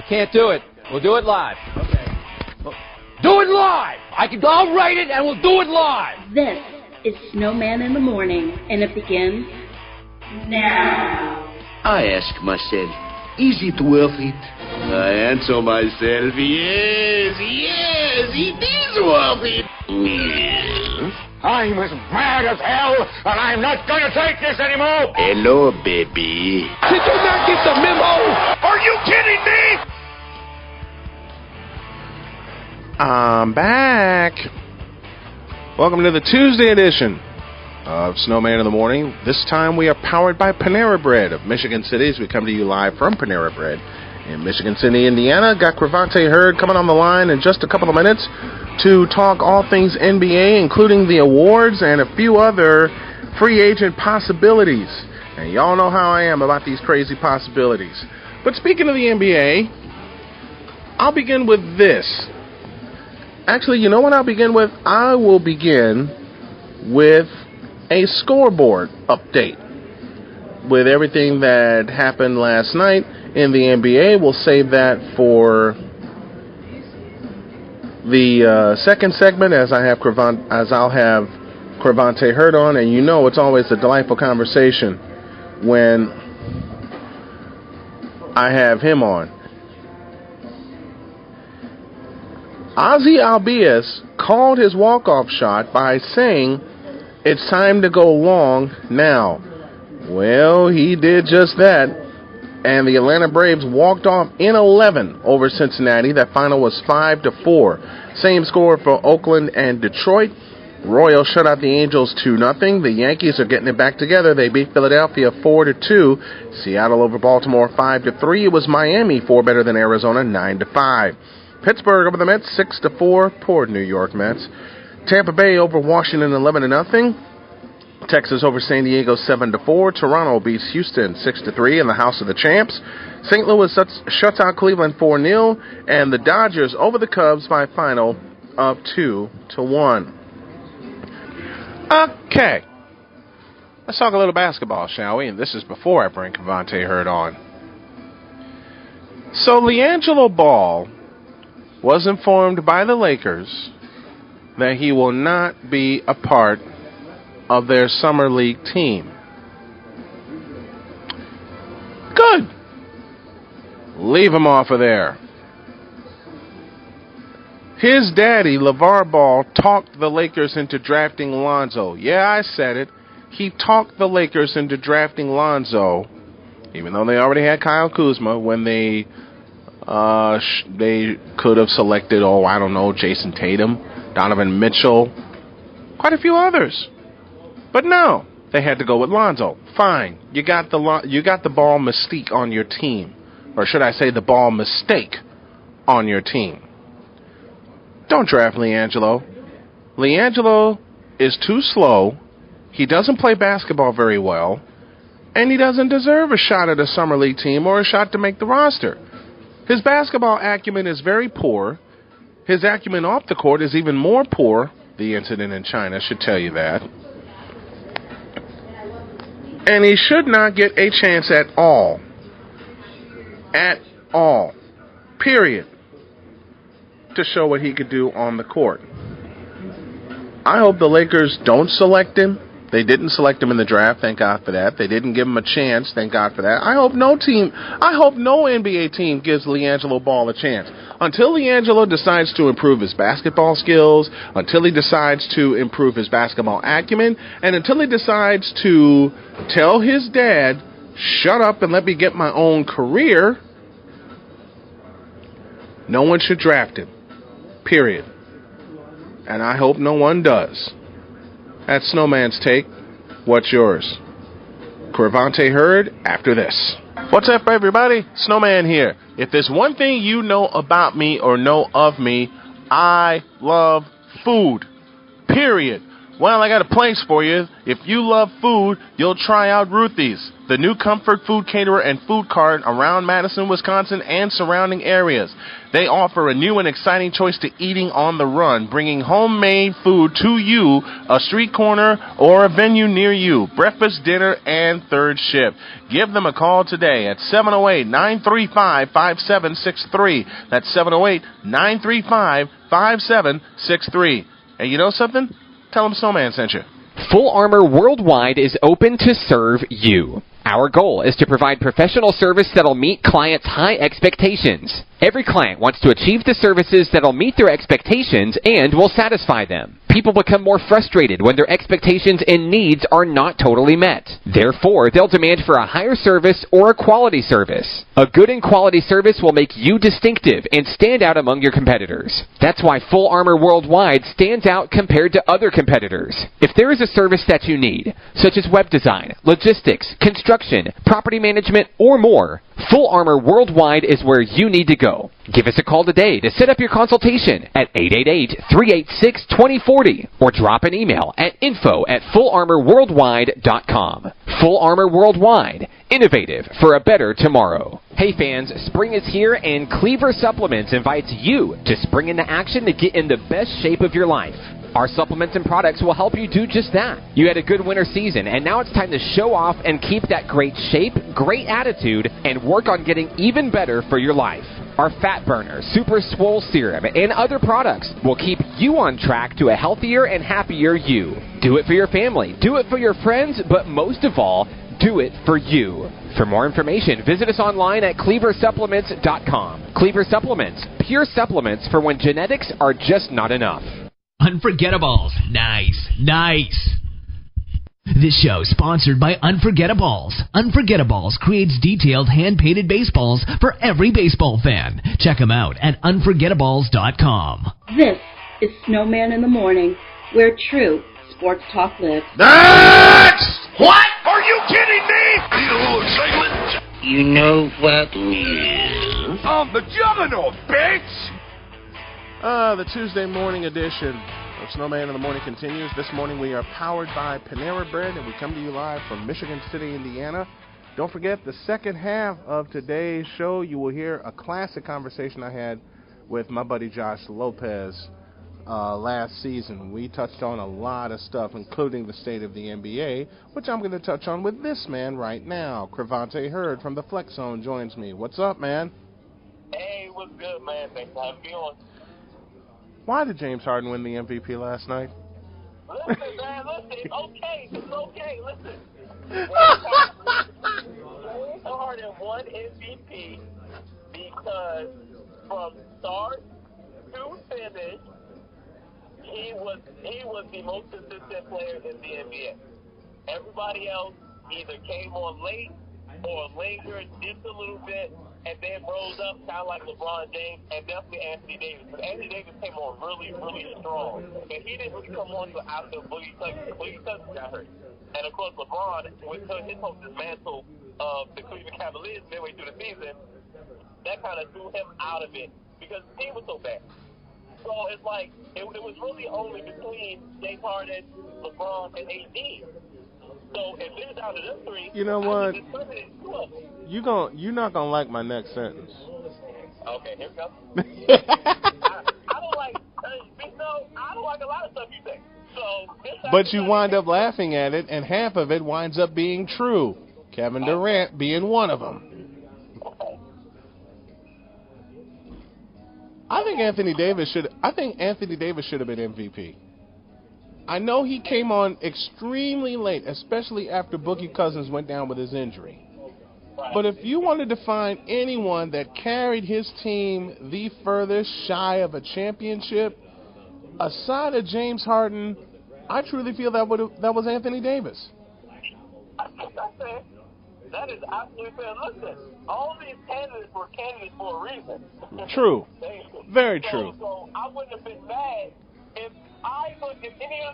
I can't do it. We'll do it live. Okay. Do it live! I'll write it and we'll do it live! This is Snowman in the Morning, and it begins now. I ask myself, is it worth it? I answer myself, yes, it is worth it. I'm as mad as hell, and I'm not going to take this anymore. Hello, baby. Did you not get the memo? Are you kidding me? I'm back. Welcome to the Tuesday edition of Snowman in the Morning. This time we are powered by Panera Bread of Michigan City. As we come to you live from Panera Bread in Michigan City, Indiana. Got Cravante Hurd coming on the line in just a couple of minutes to talk all things NBA, including the awards and a few other free agent possibilities. And y'all know how I am about these crazy possibilities. But speaking of the NBA, I'll begin with this. Actually, you know what I'll begin with? I will begin with a scoreboard update with everything that happened last night in the NBA. We'll save that for the second segment as I'll have Cravante Hurd on, and you know it's always a delightful conversation when I have him on. Ozzy Albies called his walk-off shot by saying, "It's time to go long now." Well, he did just that, and the Atlanta Braves walked off in 11 over Cincinnati. That final was 5-4. Same score for Oakland and Detroit. Royals shut out the Angels 2-0. The Yankees are getting it back together. They beat Philadelphia 4-2. Seattle over Baltimore 5-3. It was Miami 4 better than Arizona 9-5. Pittsburgh over the Mets 6-4. Poor New York Mets. Tampa Bay over Washington 11-0. Texas over San Diego 7-4. Toronto beats Houston 6-3 in the House of the Champs. St. Louis shuts out Cleveland 4-0, and the Dodgers over the Cubs by a final of 2-1. Okay, let's talk a little basketball, shall we? And this is before I bring Cravante Hurd on. So LiAngelo Ball was informed by the Lakers that he will not be a part of their summer league team. Good. Leave him off of there. His daddy, LeVar Ball, talked the Lakers into drafting Lonzo. Yeah, I said it. He talked the Lakers into drafting Lonzo, even though they already had Kyle Kuzma, when they could have selected, Jason Tatum, Donovan Mitchell, quite a few others. But no, they had to go with Lonzo. Fine, you got the Ball mystique on your team, or should I say the Ball mistake on your team. Don't draft LiAngelo. LiAngelo is too slow. He doesn't play basketball very well, and he doesn't deserve a shot at a summer league team or a shot to make the roster. His basketball acumen is very poor. His acumen off the court is even more poor. The incident in China should tell you that. And he should not get a chance at all. At all. Period. To show what he could do on the court. I hope the Lakers don't select him. They didn't select him in the draft, thank God for that. They didn't give him a chance, thank God for that. I hope no NBA team gives LiAngelo Ball a chance. Until LiAngelo decides to improve his basketball skills, until he decides to improve his basketball acumen, and until he decides to tell his dad, "Shut up and let me get my own career," no one should draft him. Period. And I hope no one does. That's Snowman's take. What's yours? Cravante Hurd after this. What's up, everybody? Snowman here. If there's one thing you know about me or know of me, I love food. Period. Well, I got a place for you. If you love food, you'll try out Ruthie's, the new comfort food caterer and food cart around Madison, Wisconsin, and surrounding areas. They offer a new and exciting choice to eating on the run, bringing homemade food to you, a street corner, or a venue near you. Breakfast, dinner, and third shift. Give them a call today at 708-935-5763. That's 708-935-5763. And you know something? Tell them Snowman sent you. Full Armor Worldwide is open to serve you. Our goal is to provide professional service that'll meet clients' high expectations. Every client wants to achieve the services that'll meet their expectations and will satisfy them. People become more frustrated when their expectations and needs are not totally met. Therefore, they'll demand for a higher service or a quality service. A good and quality service will make you distinctive and stand out among your competitors. That's why Full Armor Worldwide stands out compared to other competitors. If there is a service that you need, such as web design, logistics, construction, property management, or more, Full Armor Worldwide is where you need to go. Give us a call today to set up your consultation at 888-386-2040 or drop an email at info@fullarmorworldwide.com. Full Armor Worldwide, innovative for a better tomorrow. Hey fans, spring is here and Cleaver Supplements invites you to spring into action to get in the best shape of your life. Our supplements and products will help you do just that. You had a good winter season, and now it's time to show off and keep that great shape, great attitude, and work on getting even better for your life. Our Fat Burner, Super Swole Serum, and other products will keep you on track to a healthier and happier you. Do it for your family, do it for your friends, but most of all, do it for you. For more information, visit us online at cleaversupplements.com. Cleaver Supplements, pure supplements for when genetics are just not enough. Unforgettables. Nice. This show is sponsored by Unforgettables. Unforgettables creates detailed hand-painted baseballs for every baseball fan. Check them out at unforgettables.com. This is Snowman in the Morning, where true sports talk lives. That's what? Are you kidding me? Need a little excitement? You know what, Will? I'm the juggernaut, bitch! The Tuesday morning edition of Snowman in the Morning continues. This morning we are powered by Panera Bread, and we come to you live from Michigan City, Indiana. Don't forget, the second half of today's show, you will hear a classic conversation I had with my buddy Josh Lopez last season. We touched on a lot of stuff, including the state of the NBA, which I'm going to touch on with this man right now. Cravante Hurd from the Flex Zone joins me. What's up, man? Hey, what's good, man? Thanks for having me on. Why did James Harden win the MVP last night? Listen, man, listen. It's okay. Listen. James Harden won MVP because from start to finish, he was the most consistent player in the NBA. Everybody else either came on late or lingered just a little bit and then rose up kind of like LeBron James and definitely Anthony Davis. But Anthony Davis came on really, really strong. And he didn't really come on until after Boogie Cousins got hurt. And, of course, LeBron, with his whole dismantle of the Cleveland Cavaliers midway through the season, that kind of threw him out of it because the team was so bad. So it's like it was really only between James Harden, LeBron, and AD. So if it's down to them three, you know what? You're not gonna like my next sentence. Okay, here we go. I don't like a lot of stuff you say. So, but you wind up laughing at it, and half of it winds up being true. Kevin Durant being one of them. I think Anthony Davis should have been MVP. I know he came on extremely late, especially after Boogie Cousins went down with his injury. But if you wanted to find anyone that carried his team the furthest shy of a championship, aside of James Harden, I truly feel that was Anthony Davis. That is absolutely fair. Listen, all these candidates were candidates for a reason. True. Very true. So I wouldn't have been mad if any of the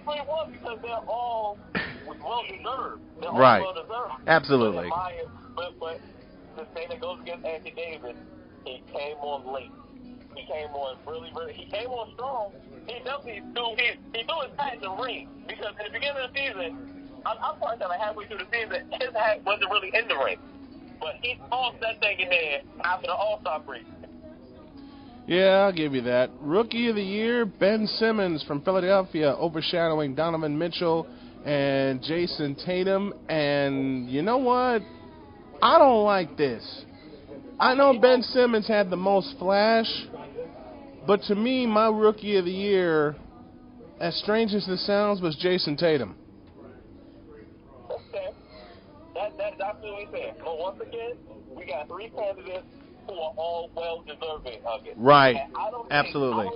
three won because they're all well-deserved. They're all right. well-deserved. Absolutely. But the thing that goes against Anthony Davis, he came on late. He came on he came on strong. He definitely threw his hat in the ring, because in the beginning of the season, I'm probably kind of halfway through the season, his hat wasn't really in the ring. But he tossed that thing in there after the All-Star break. Yeah, I'll give you that. Rookie of the Year, Ben Simmons from Philadelphia, overshadowing Donovan Mitchell and Jason Tatum. And you know what? I don't like this. I know Ben Simmons had the most flash, but to me, my Rookie of the Year, as strange as this sounds, was Jason Tatum. Okay. That's absolutely fair. But once again, we got three candidates who are all well-deserving of it. Right. Absolutely.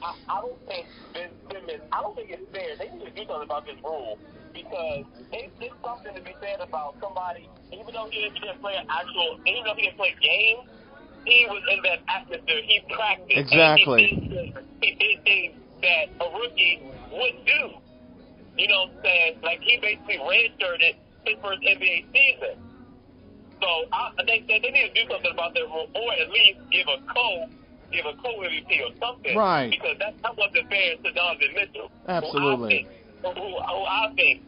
I don't think Ben Simmons, I don't think it's fair. They need to do something about this rule, because it's something to be said about somebody, even though he didn't play even though he didn't play games, he was in that atmosphere. He practiced. Exactly. He did things that a rookie would do. You know what I'm saying? Like, he basically redshirted his first NBA season. So they need to do something about that rule, or at least give a co-MVP or something. Right. Because that wasn't fair to Donovan Mitchell. Absolutely. Who I think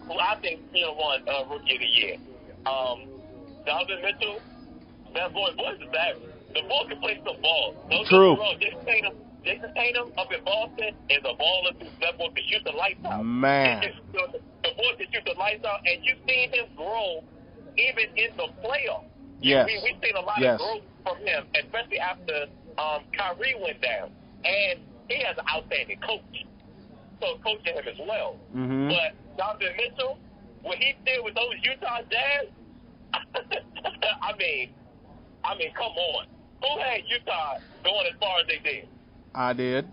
won Rookie of the Year. Donovan Mitchell, that boy's a savage. The boy can play some ball. True. Jason Tatum up in Boston is a baller. That boy can shoot the lights out. Man. The boy can shoot the lights out, and you've seen him grow even in the playoffs. Yes. We've seen a lot of growth from him, especially after Kyrie went down. And he has an outstanding coach. So coaching him as well. Mm-hmm. But Donovan Mitchell, when he's still with those Utah Jazz, I mean, come on. Who had Utah going as far as they did? I did.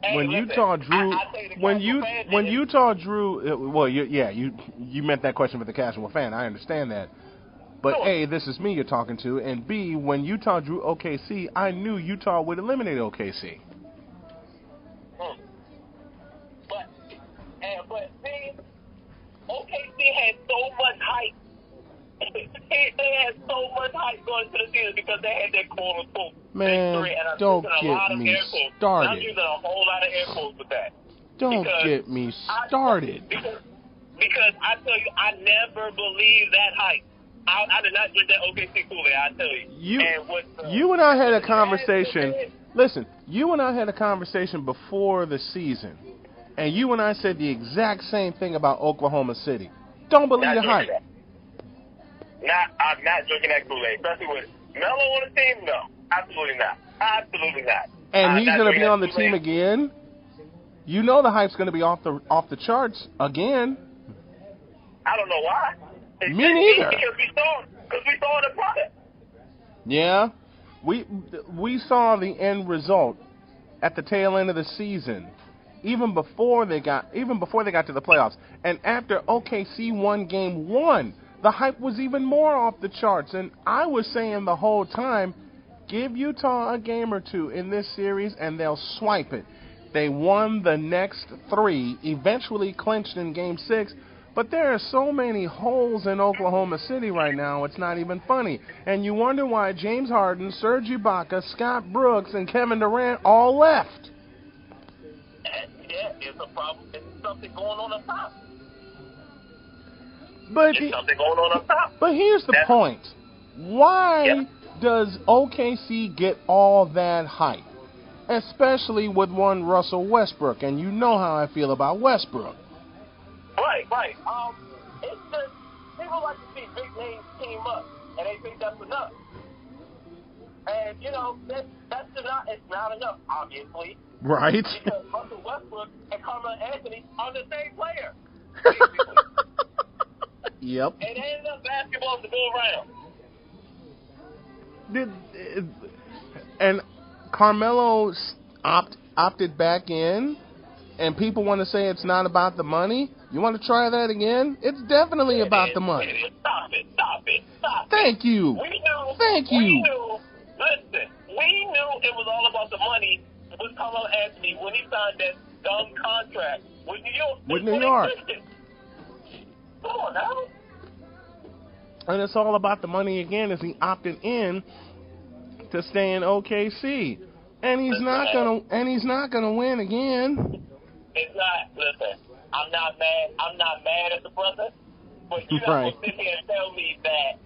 Hey, When listen, Utah drew, when Utah drew, well, you meant that question for the casual fan. I understand that. But Sure. A, this is me you're talking to, and B, when Utah drew OKC, I knew Utah would eliminate OKC. But see, OKC had so much hype. They had so much hype going into the season because they had that quote-unquote victory. And Don't get me started. I'm using a whole lot of air quotes with that. Don't get me started. Because I tell you, I never believed that hype. I did not drink that OKC Kool-Aid, I tell you. You and I had a conversation. Listen, you and I had a conversation before the season, and you and I said the exact same thing about Oklahoma City. Don't believe the hype. I'm not drinking that Kool-Aid, especially with Melo on the team. No, absolutely not. Absolutely not. And he's going to be on the team again. You know the hype's going to be off the charts again. I don't know why. Me neither. Because we saw the product. Yeah, we saw the end result at the tail end of the season, even before they got to the playoffs, and after OKC won Game 1, the hype was even more off the charts. And I was saying the whole time, give Utah a game or two in this series, and they'll swipe it. They won the next 3, eventually clinched in Game 6. But there are so many holes in Oklahoma City right now, it's not even funny. And you wonder why James Harden, Serge Ibaka, Scott Brooks, and Kevin Durant all left. Yeah, there's a problem. There's something going on up top. There's something going on up top. But here's the point. Why does OKC get all that hype? Especially with one Russell Westbrook. And you know how I feel about Westbrook. Right. It's just people like to see big names team up, and they think that's enough. And that's not. It's not enough, obviously. Right. Because Russell Westbrook and Carmelo Anthony are the same player. Yep. And there ain't enough basketball to go around. And Carmelo opted back in. And people want to say it's not about the money. You want to try that again? It's definitely about the money. Stop it. Thank you. Thank you. Listen, we knew it was all about the money with Carmelo Anthony when he signed that dumb contract with New York. With New York. Come on now. And it's all about the money again as he opted in to stay in OKC, and he's not gonna win again. It's not. Listen, I'm not mad. I'm not mad at the brother, but you're not Right. gonna sit here and tell me that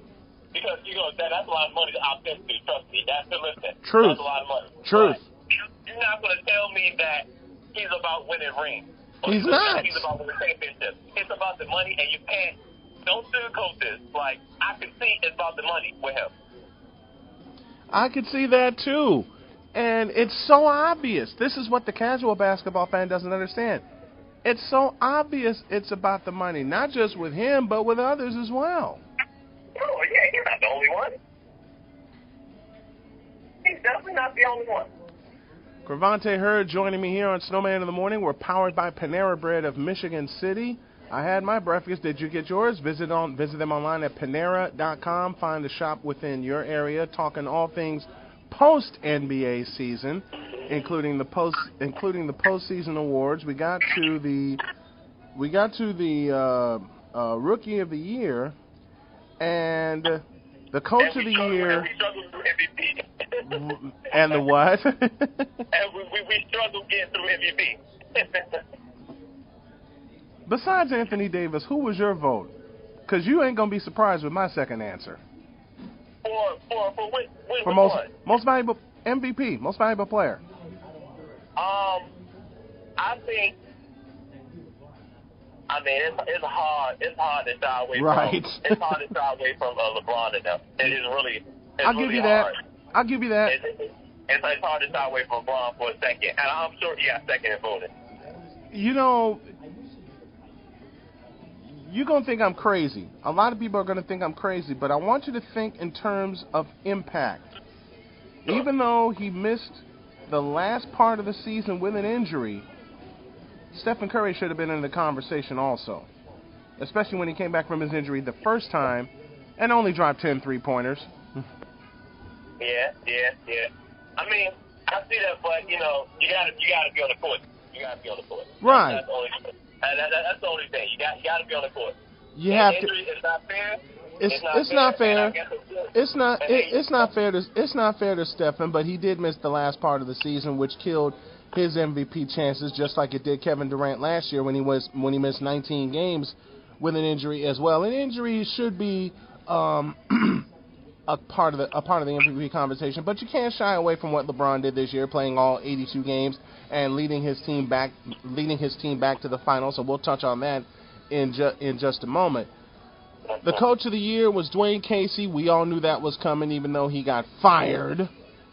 because you're gonna say that's a lot of money to opt into. Trust me, that's the listen. Truth. That's a lot of money. Truth. But you're not gonna tell me that he's about winning rings. Or He's not. He's about winning championships. It's about the money, and you can't. Don't sugarcoat this. Like I can see, it's about the money with him. I could see that too. And it's so obvious. This is what the casual basketball fan doesn't understand. It's so obvious it's about the money, not just with him, but with others as well. Oh, yeah, he's not the only one. He's definitely not the only one. Cravante Hurd joining me here on Snowman in the Morning. We're powered by Panera Bread of Michigan City. I had my breakfast. Did you get yours? Visit them online at Panera.com. Find a shop within your area, talking all things post-NBA season, including the postseason awards. We got to the Rookie of the Year and the Coach of the Year. We struggled through MVP. And the what? And we struggled getting through MVP. Besides Anthony Davis, who was your vote? Because you ain't gonna be surprised with my second answer. For most valuable MVP, most valuable player. I think. I mean, it's hard. It's hard to shy away right. from. It's hard to shy away from LeBron enough. It is really. I'll give you that. I'll give you that. It's hard to shy away from LeBron for a second, and I'm sure he got second in voting. You know, you're going to think I'm crazy. A lot of people are going to think I'm crazy, but I want you to think in terms of impact. Even though he missed the last part of the season with an injury, Stephen Curry should have been in the conversation also, especially when he came back from his injury the first time and only dropped 10 three-pointers. Yeah. I mean, I see that, but, you know, you gotta be on the court. You gotta be on the court. Right. That's the only thing. You gotta be on the court. You have to. It's not fair. It's not fair. It's not fair to Stephen, but he did miss the last part of the season, which killed his MVP chances, just like it did Kevin Durant last year when he missed 19 games with an injury as well. An injury should be a part of the MVP conversation, but you can't shy away from what LeBron did this year, playing all 82 games and leading his team back to the finals. So we'll touch on that in just a moment. The Coach of the Year was Dwayne Casey. We all knew that was coming, even though he got fired.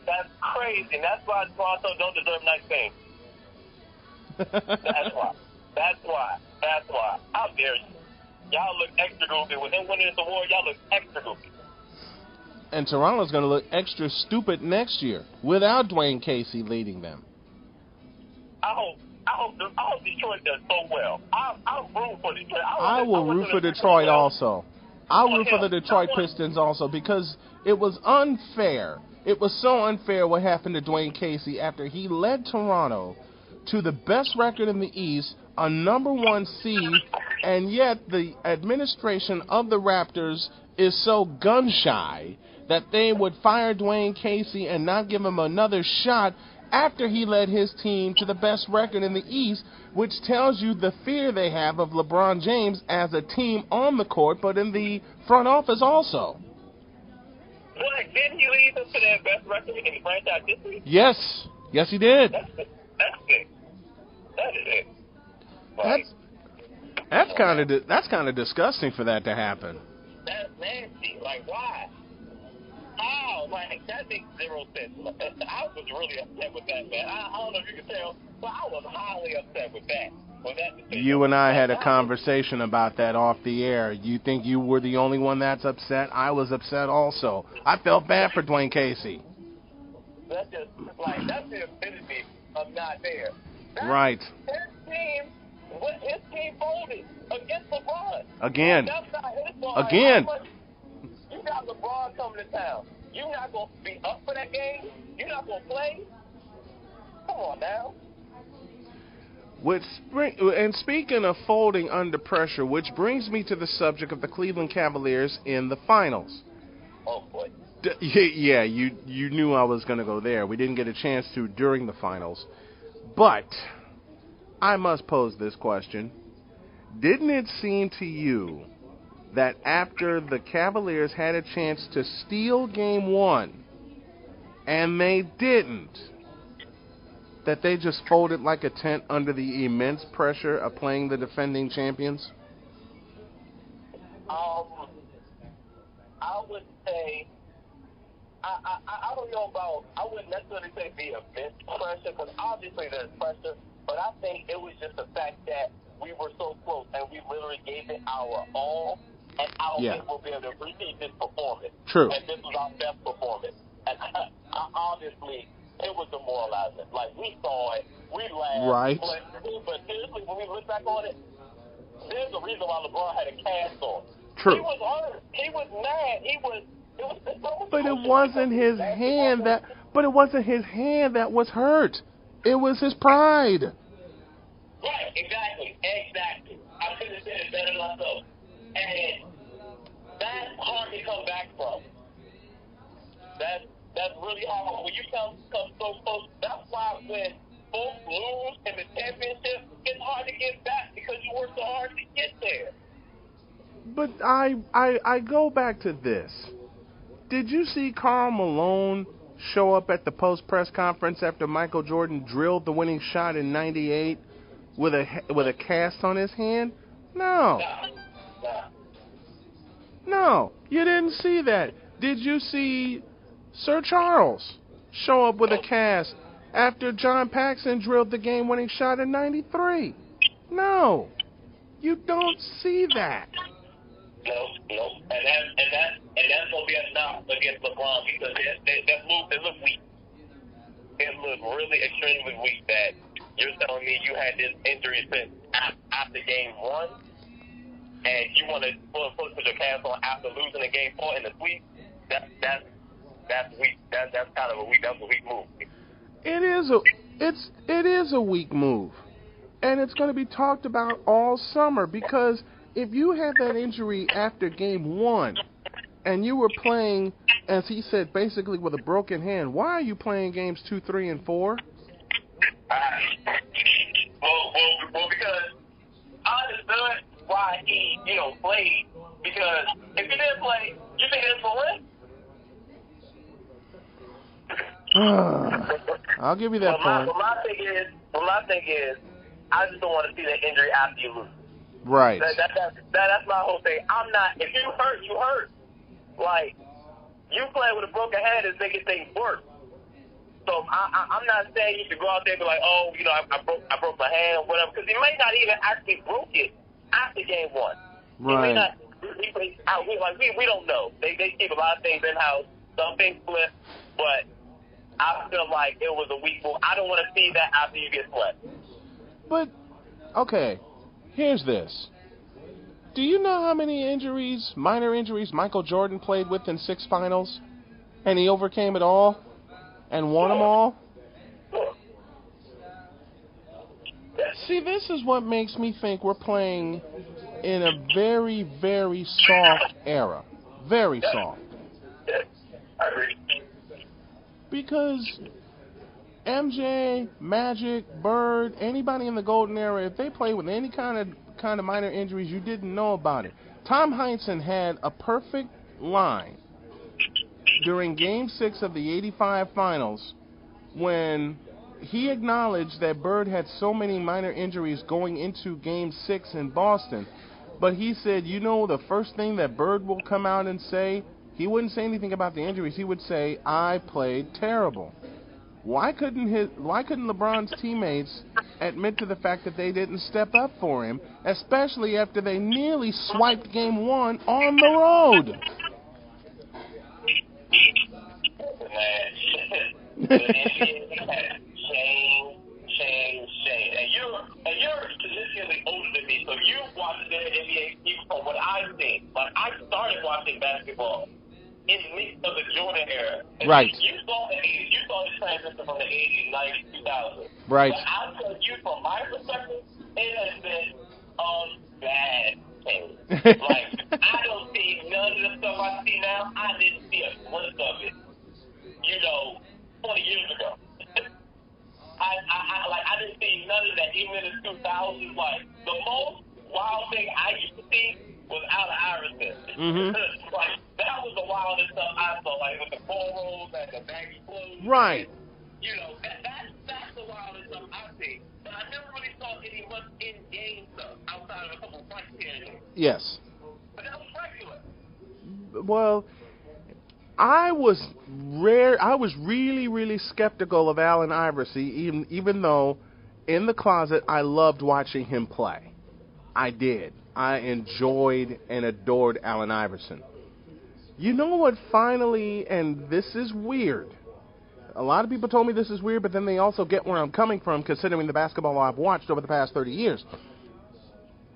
That's crazy. That's why Toronto don't deserve nice things. That's why. How dare you? Y'all look extra goofy. With him winning this award, y'all look extra goofy. And Toronto's going to look extra stupid next year without Dwayne Casey leading them. I hope Detroit does so well. I'm rooting for Detroit. I will root for Detroit also. I'll root for the Detroit Pistons also, because it was unfair. It was so unfair what happened to Dwayne Casey after he led Toronto to the best record in the East, a #1 seed, and yet the administration of the Raptors is so gun-shy that they would fire Dwayne Casey and not give him another shot after he led his team to the best record in the East, which tells you the fear they have of LeBron James as a team on the court, but in the front office also. What, didn't he lead them to their best record in the franchise history? Yes, he did. That's it. That is it. That's kind of disgusting for that to happen. That's nasty. Like, why? How? Like, that makes zero sense. I was really upset with that, man. I don't know if you can tell, but I was highly upset with that. You and I had a conversation about that off the air. You think you were the only one that's upset? I was upset also. I felt bad for Dwayne Casey. That's the epitome of not there. Right. His team folded against LeBron. Again. Again. You got LeBron coming to town. You're not going to be up for that game? You're not going to play? Come on now. And speaking of folding under pressure, which brings me to the subject of the Cleveland Cavaliers in the finals. Oh, boy. Yeah, you knew I was going to go there. We didn't get a chance to during the finals. But I must pose this question. Didn't it seem to you that after the Cavaliers had a chance to steal Game 1, and they didn't, that they just folded like a tent under the immense pressure of playing the defending champions? I would say, I don't know about, I wouldn't necessarily say be immense pressure, because obviously there's pressure, but I think it was just the fact that we were so close, and we literally gave it our all, and I don't think we'll be able to repeat this performance. True. And this was our best performance. And obviously, it was demoralizing. Like, we saw it, we laughed. Right. But seriously, when we look back on it, there's a reason why LeBron had a cast on. True. He was hurt. He was mad. But it wasn't his hand that. But it wasn't his hand that was hurt. It was his pride. Right. Exactly. I couldn't have said it better myself. And that's hard to come back from. That's really hard. When you come so close, that's why when folks lose in the championship, it's hard to get back because you worked so hard to get there. But I go back to this. Did you see Karl Malone show up at the post-press conference after Michael Jordan drilled the winning shot in '98 with a cast on his hand? No. No, you didn't see that. Did you see Sir Charles show up with a cast after John Paxson drilled the game-winning shot in '93? No, you don't see that. No, and that's gonna be a knock against LeBron because that move, it looked weak. It looked really extremely weak. That you're telling me you had this injury since after Game 1, and you want to put your cast on after losing a Game 4 in the sweep? That's weak. That's kind of a weak move. It is a weak move, and it's going to be talked about all summer because if you had that injury after Game 1 and you were playing, as he said, basically with a broken hand, why are you playing Games 2, 3, and 4? Well, because I understood why he, played. Because if he didn't play, you think it's for win? I'll give you that point. My thing is, I just don't want to see that injury after you lose. Right. That's my whole thing. If you hurt, you hurt. Like, you playing with a broken hand is making things worse. So I'm not saying you should go out there and be like, oh, I broke my hand, whatever, because he may not even actually broke it after Game 1. Right. He may not. We don't know. They keep a lot of things in house. Some things flip, but I feel like it was a weak move. I don't want to see that after you get swept. But okay. Here's this. Do you know how many minor injuries, Michael Jordan played with in 6 finals? And he overcame it all and won them all? See, this is what makes me think we're playing in a very, very soft era. Very soft. I agree. Because MJ, Magic, Bird, anybody in the golden era, if they play with any kind of minor injuries, you didn't know about it. Tom Heinsohn had a perfect line during Game 6 of the '85 finals when he acknowledged that Bird had so many minor injuries going into Game 6 in Boston. But he said, the first thing that Bird will come out and say, he wouldn't say anything about the injuries. He would say, I played terrible. Why couldn't LeBron's teammates admit to the fact that they didn't step up for him, especially after they nearly swiped Game 1 on the road? Shame. And you're significantly older than me, so you watched the NBA even from what I've seen. Like, I started watching basketball in the midst of the Jordan era. And right. You saw the transition from the 80s, 90s, 2000s. Right. But I'll tell you, from my perspective, it has been bad. changed. Like, I don't see none of the stuff I see now. I didn't see a glimpse of it, 20 years ago. I didn't see none of that even in the 2000s. Like, the most wild thing I used to see was Allen Iverson. Like, that was the wildest stuff I saw, like with the cornrows and the baggy clothes. Right. That's the wildest stuff I've seen. But I never really saw any much in-game stuff outside of a couple of fights here and there. Yes. But that was regular. Well, I was really, really skeptical of Allen Iverson, even though in the closet I loved watching him play. I did. I enjoyed and adored Allen Iverson. You know what finally, and this is weird, a lot of people told me this is weird, but then they also get where I'm coming from considering the basketball I've watched over the past 30 years.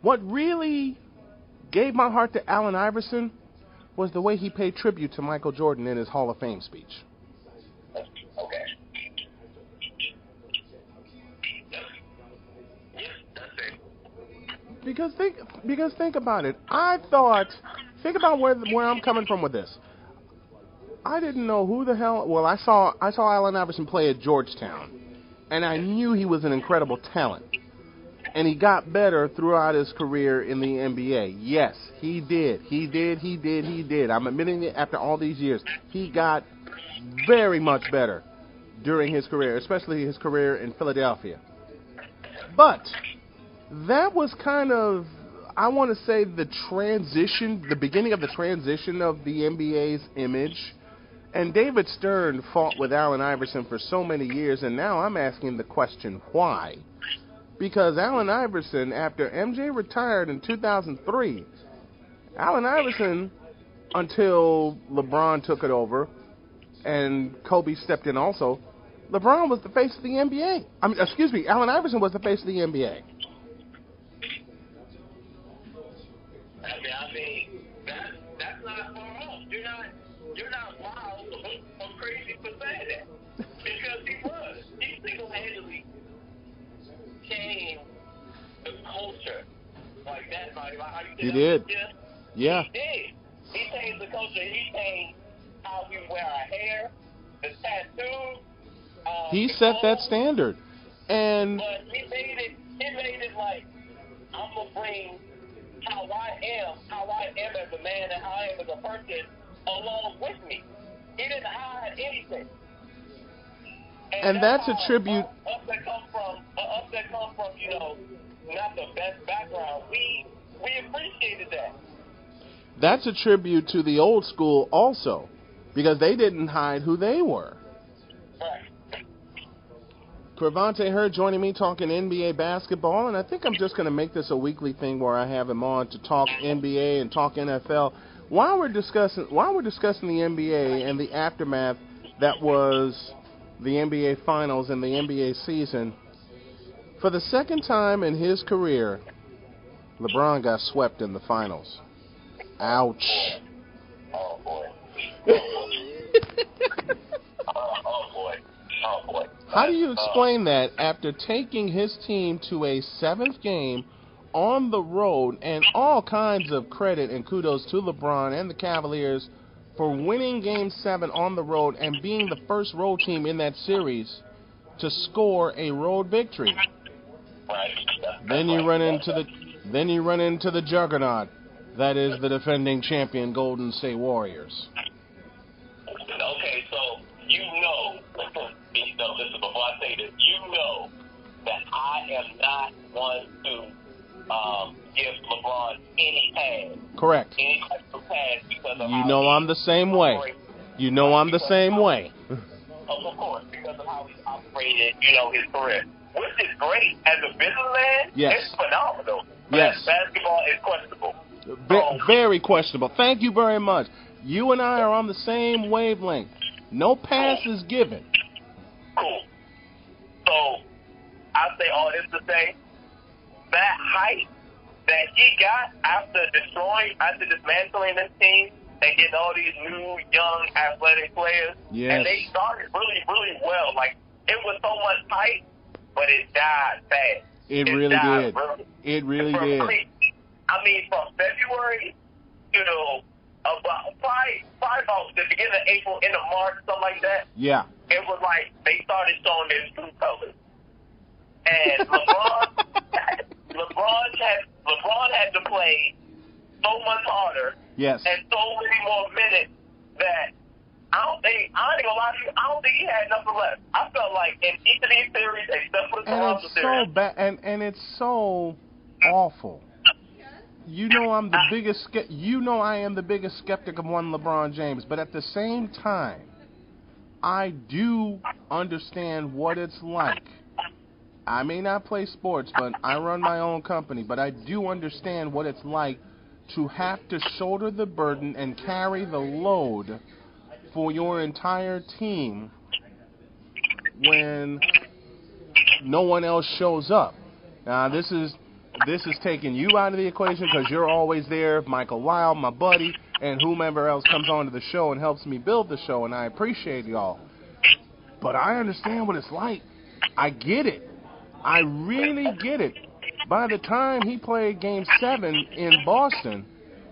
What really gave my heart to Allen Iverson was the way he paid tribute to Michael Jordan in his Hall of Fame speech. Okay. Yes, that's it. Because think about it. Think about where I'm coming from with this. I didn't know who the hell. Well, I saw Allen Iverson play at Georgetown, and I knew he was an incredible talent. And he got better throughout his career in the NBA. Yes, he did. He did. I'm admitting it after all these years. He got very much better during his career, especially his career in Philadelphia. But that was kind of, I want to say, the beginning of the transition of the NBA's image. And David Stern fought with Allen Iverson for so many years, and now I'm asking the question, why? Because Allen Iverson, after MJ retired in 2003, Allen Iverson, until LeBron took it over and Kobe stepped in also, LeBron was the face of the NBA. Allen Iverson was the face of the NBA. I mean, that's not far off. You're not wild or crazy for saying that. Because he was. He single-handedly changed the culture. Like that, like how you He did. Yeah. He did. He changed the culture. He changed how we wear our hair, the tattoos. He set that standard. And but he made it like, I'm going to bring how I am as a man and how I am as a person along with me. He didn't hide anything. And that's a tribute. Us that come from, not the best background, we appreciated that. That's a tribute to the old school also, because they didn't hide who they were. Right. Cravante Hurd joining me talking NBA basketball, and I think I'm just going to make this a weekly thing where I have him on to talk NBA and talk NFL. While we're discussing the NBA and the aftermath that was the NBA Finals and the NBA season, for the second time in his career, LeBron got swept in the Finals. Ouch. Oh, boy. Oh, boy. How do you explain that after taking his team to a 7th game on the road, and all kinds of credit and kudos to LeBron and the Cavaliers for winning Game 7 on the road and being the first road team in that series to score a road victory? Then you run into the juggernaut that is the defending champion Golden State Warriors. Okay, so listen, before I say this, that I am not one to give LeBron any pass. Correct. Any type of pass because of I'm the same way. I'm the same way. Of course, because of how he operated, his career. Which is great. As a businessman, yes. It's phenomenal. But yes. Basketball is questionable. Very questionable. Thank you very much. You and I are on the same wavelength. No pass is given. Cool. So, I say all this to say, that hype that he got after dismantling this team and getting all these new, young, athletic players, yes. And they started really, really well. Like, it was so much hype, but it died fast. It really did. It really did. I mean, from February to about probably about the beginning of April, into March, something like that. Yeah. It was like they started showing their true colors. And LeBron had to play so much harder. Yes. And so many more minutes that I ain't gonna lie to you, I don't think he had nothing left. I felt like in each of these series, except for the Toronto series. And it's so bad, and it's so awful. You know I'm the biggest. You know I am the biggest skeptic of one LeBron James, but at the same time, I do understand what it's like. I may not play sports, but I run my own company. But I do understand what it's like to have to shoulder the burden and carry the load for your entire team when no one else shows up. Now, this is taking you out of the equation because you're always there, Michael Lyle, my buddy, and whomever else comes onto the show and helps me build the show, and I appreciate y'all. But I understand what it's like. I get it. I really get it. By the time he played Game 7 in Boston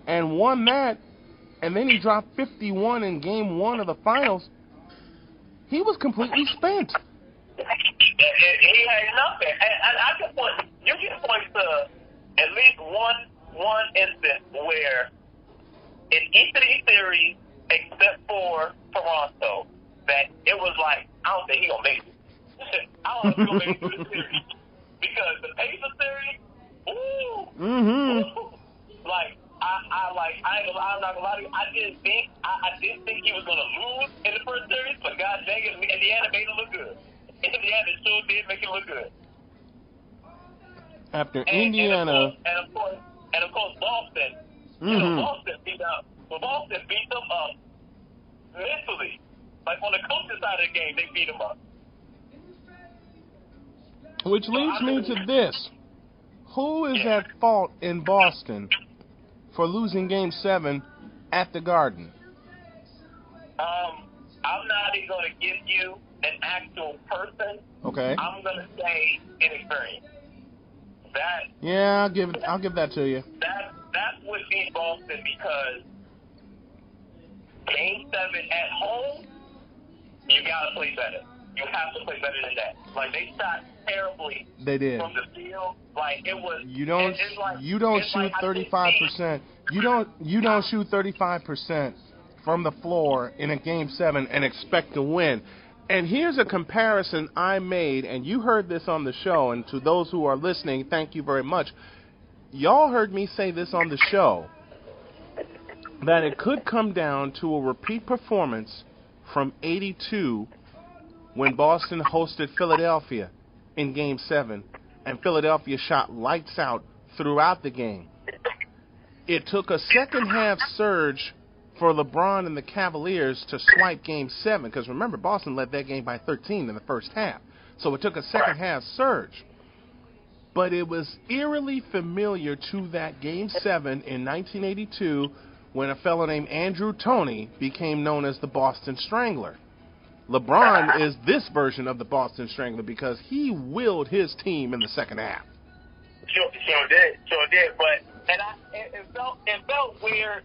and won that, and then he dropped 51 in Game 1 of the finals, he was completely spent. He had nothing. And I can point, you can point to at least one instance where in each of these series, except for Toronto, that it was like, I don't think he's going to make it. I don't think he's going to make it through the series. Because the Pacers series, like, I'm not gonna lie to you. I didn't think he was gonna lose in the first series, but God dang it, Indiana made it look good. Indiana sure did make it look good. After Indiana, and of course, Boston. You know, Boston beat them up mentally. Like on the coaching side of the game, they beat them up. Which leads me to this: who is at fault in Boston for losing Game 7 at the Garden? I'm not even going to give you an actual person. Okay. I'm going to say inexperience. Yeah, I'll give that to you. That's what beat Boston because Game 7 at home, you got to play better. You have to play better than that. Like, they shot terribly. They did. From the field. Like, it was. You don't shoot 35%. You don't shoot 35% from the floor in a Game 7 and expect to win. And here's a comparison I made, and you heard this on the show, and to those who are listening, thank you very much. Y'all heard me say this on the show, that it could come down to a repeat performance from '82 when Boston hosted Philadelphia in Game 7, and Philadelphia shot lights out throughout the game. It took a second-half surge for LeBron and the Cavaliers to swipe Game 7, because remember, Boston led that game by 13 in the first half. So it took a second-half surge. But it was eerily familiar to that Game 7 in 1982 when a fellow named Andrew Toney became known as the Boston Strangler. LeBron is this version of the Boston Strangler because he willed his team in the second half. Sure did. But it felt weird.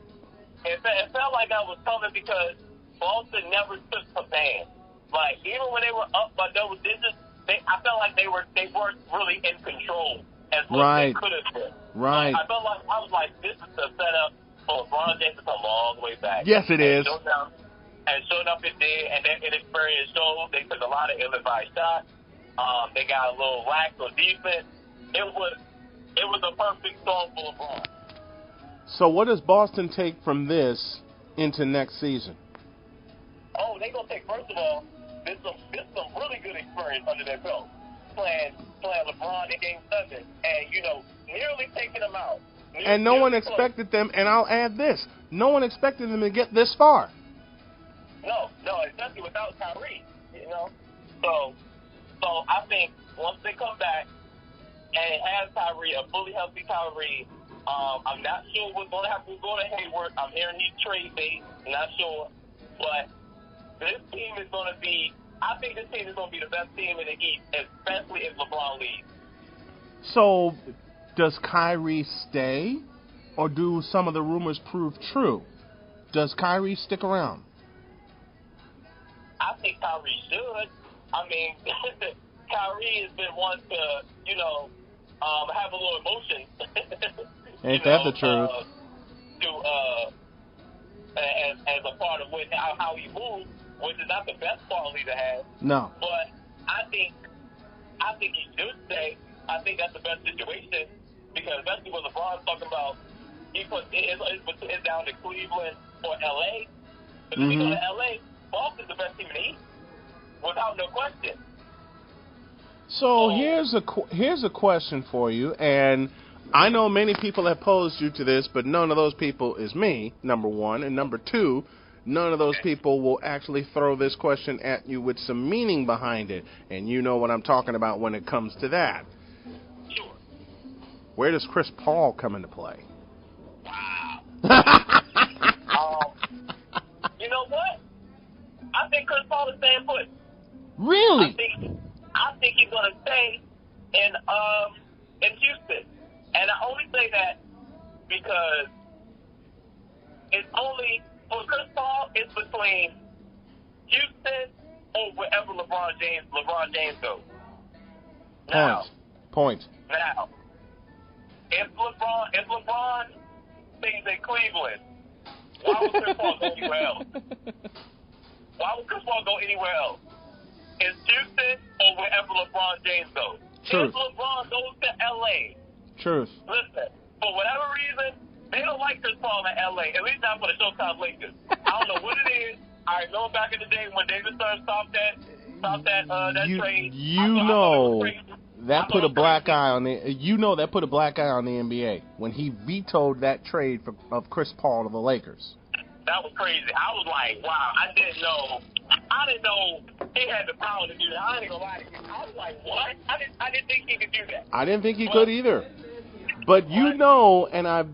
It felt like I was coming because Boston never took command. Like even when they were up by double digits, I felt like they weren't really in control as much as they could have been. Right. I felt like I was like, this is the setup for LeBron James to come all the way back. Yes, it is. And sure enough, it did. And that inexperience showed. They took a lot of ill-advised shots. They got a little lax on defense. It was a perfect storm for LeBron. So what does Boston take from this into next season? Oh, they're going to take, first of all, this some really good experience under their belt. Playing LeBron in Game 7 and, nearly taking them out. And no one expected them, and I'll add this, no one expected them to get this far. No, especially without Kyrie, So I think once they come back and have Kyrie, a fully healthy Kyrie, I'm not sure what's going to happen with Gordon Hayward. I'm hearing he's trade bait. Not sure. But this team is going to be, I think this team is going to be the best team in the East, especially if LeBron leaves. So does Kyrie stay or do some of the rumors prove true? Does Kyrie stick around? I think Kyrie should. I mean, Kyrie has been one to, have a little emotion. Ain't that the truth? As a part of how he moves, which is not the best quality to have. No. But I think he should stay. I think that's the best situation because especially when LeBron's talking about it's down to Cleveland or LA. But if you go to LA, Boston's the best team in the East, without no question. So here's a question for you, and I know many people have posed you to this, but none of those people is me, number one. And number two, none of those people will actually throw this question at you with some meaning behind it. And you know what I'm talking about when it comes to that. Sure. Where does Chris Paul come into play? Wow. You know what? I think Chris Paul is staying put. Really? I think he's going to stay in Houston. And I only say that because it's only, for Chris Paul, it's between Houston or wherever LeBron James goes. Point. Now, if LeBron stays in Cleveland, why would Chris Paul go anywhere else? Why would Chris Paul go anywhere else? It's Houston or wherever LeBron James goes. Truth. If LeBron goes to L.A., Truth. listen, for whatever reason, they don't like Chris Paul in L.A., at least not for the Showtime Lakers. I don't know what it is. I remember back in the day when David Stern stopped that trade. That put a black eye on the NBA when he vetoed that trade of Chris Paul to the Lakers. That was crazy. I was like, wow, I didn't know he had the power to do that. I ain't gonna lie to you. I was like, what? I didn't think he could do that. I didn't think he could either. But and I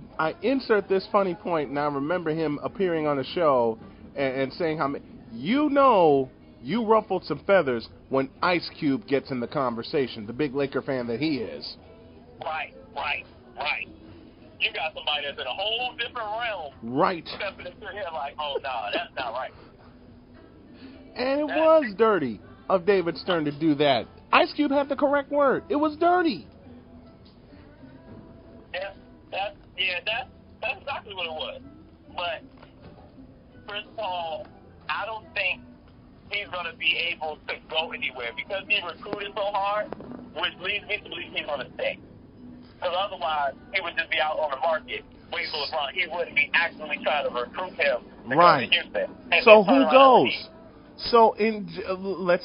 insert this funny point, and I remember him appearing on the show and saying how you ruffled some feathers when Ice Cube gets in the conversation, the big Laker fan that he is. Right. You got somebody that's in a whole different realm. Right. Stepping into here like, oh, no, that's not right. And it was dirty of David Stern to do that. Ice Cube had the correct word. It was dirty. That's exactly what it was. But Chris Paul, I don't think he's going to be able to go anywhere because he recruited so hard, which leads me to believe he's going to stay. Because otherwise, he would just be out on the market waiting for LeBron. He wouldn't be actively trying to recruit him to go to Houston. So who goes? So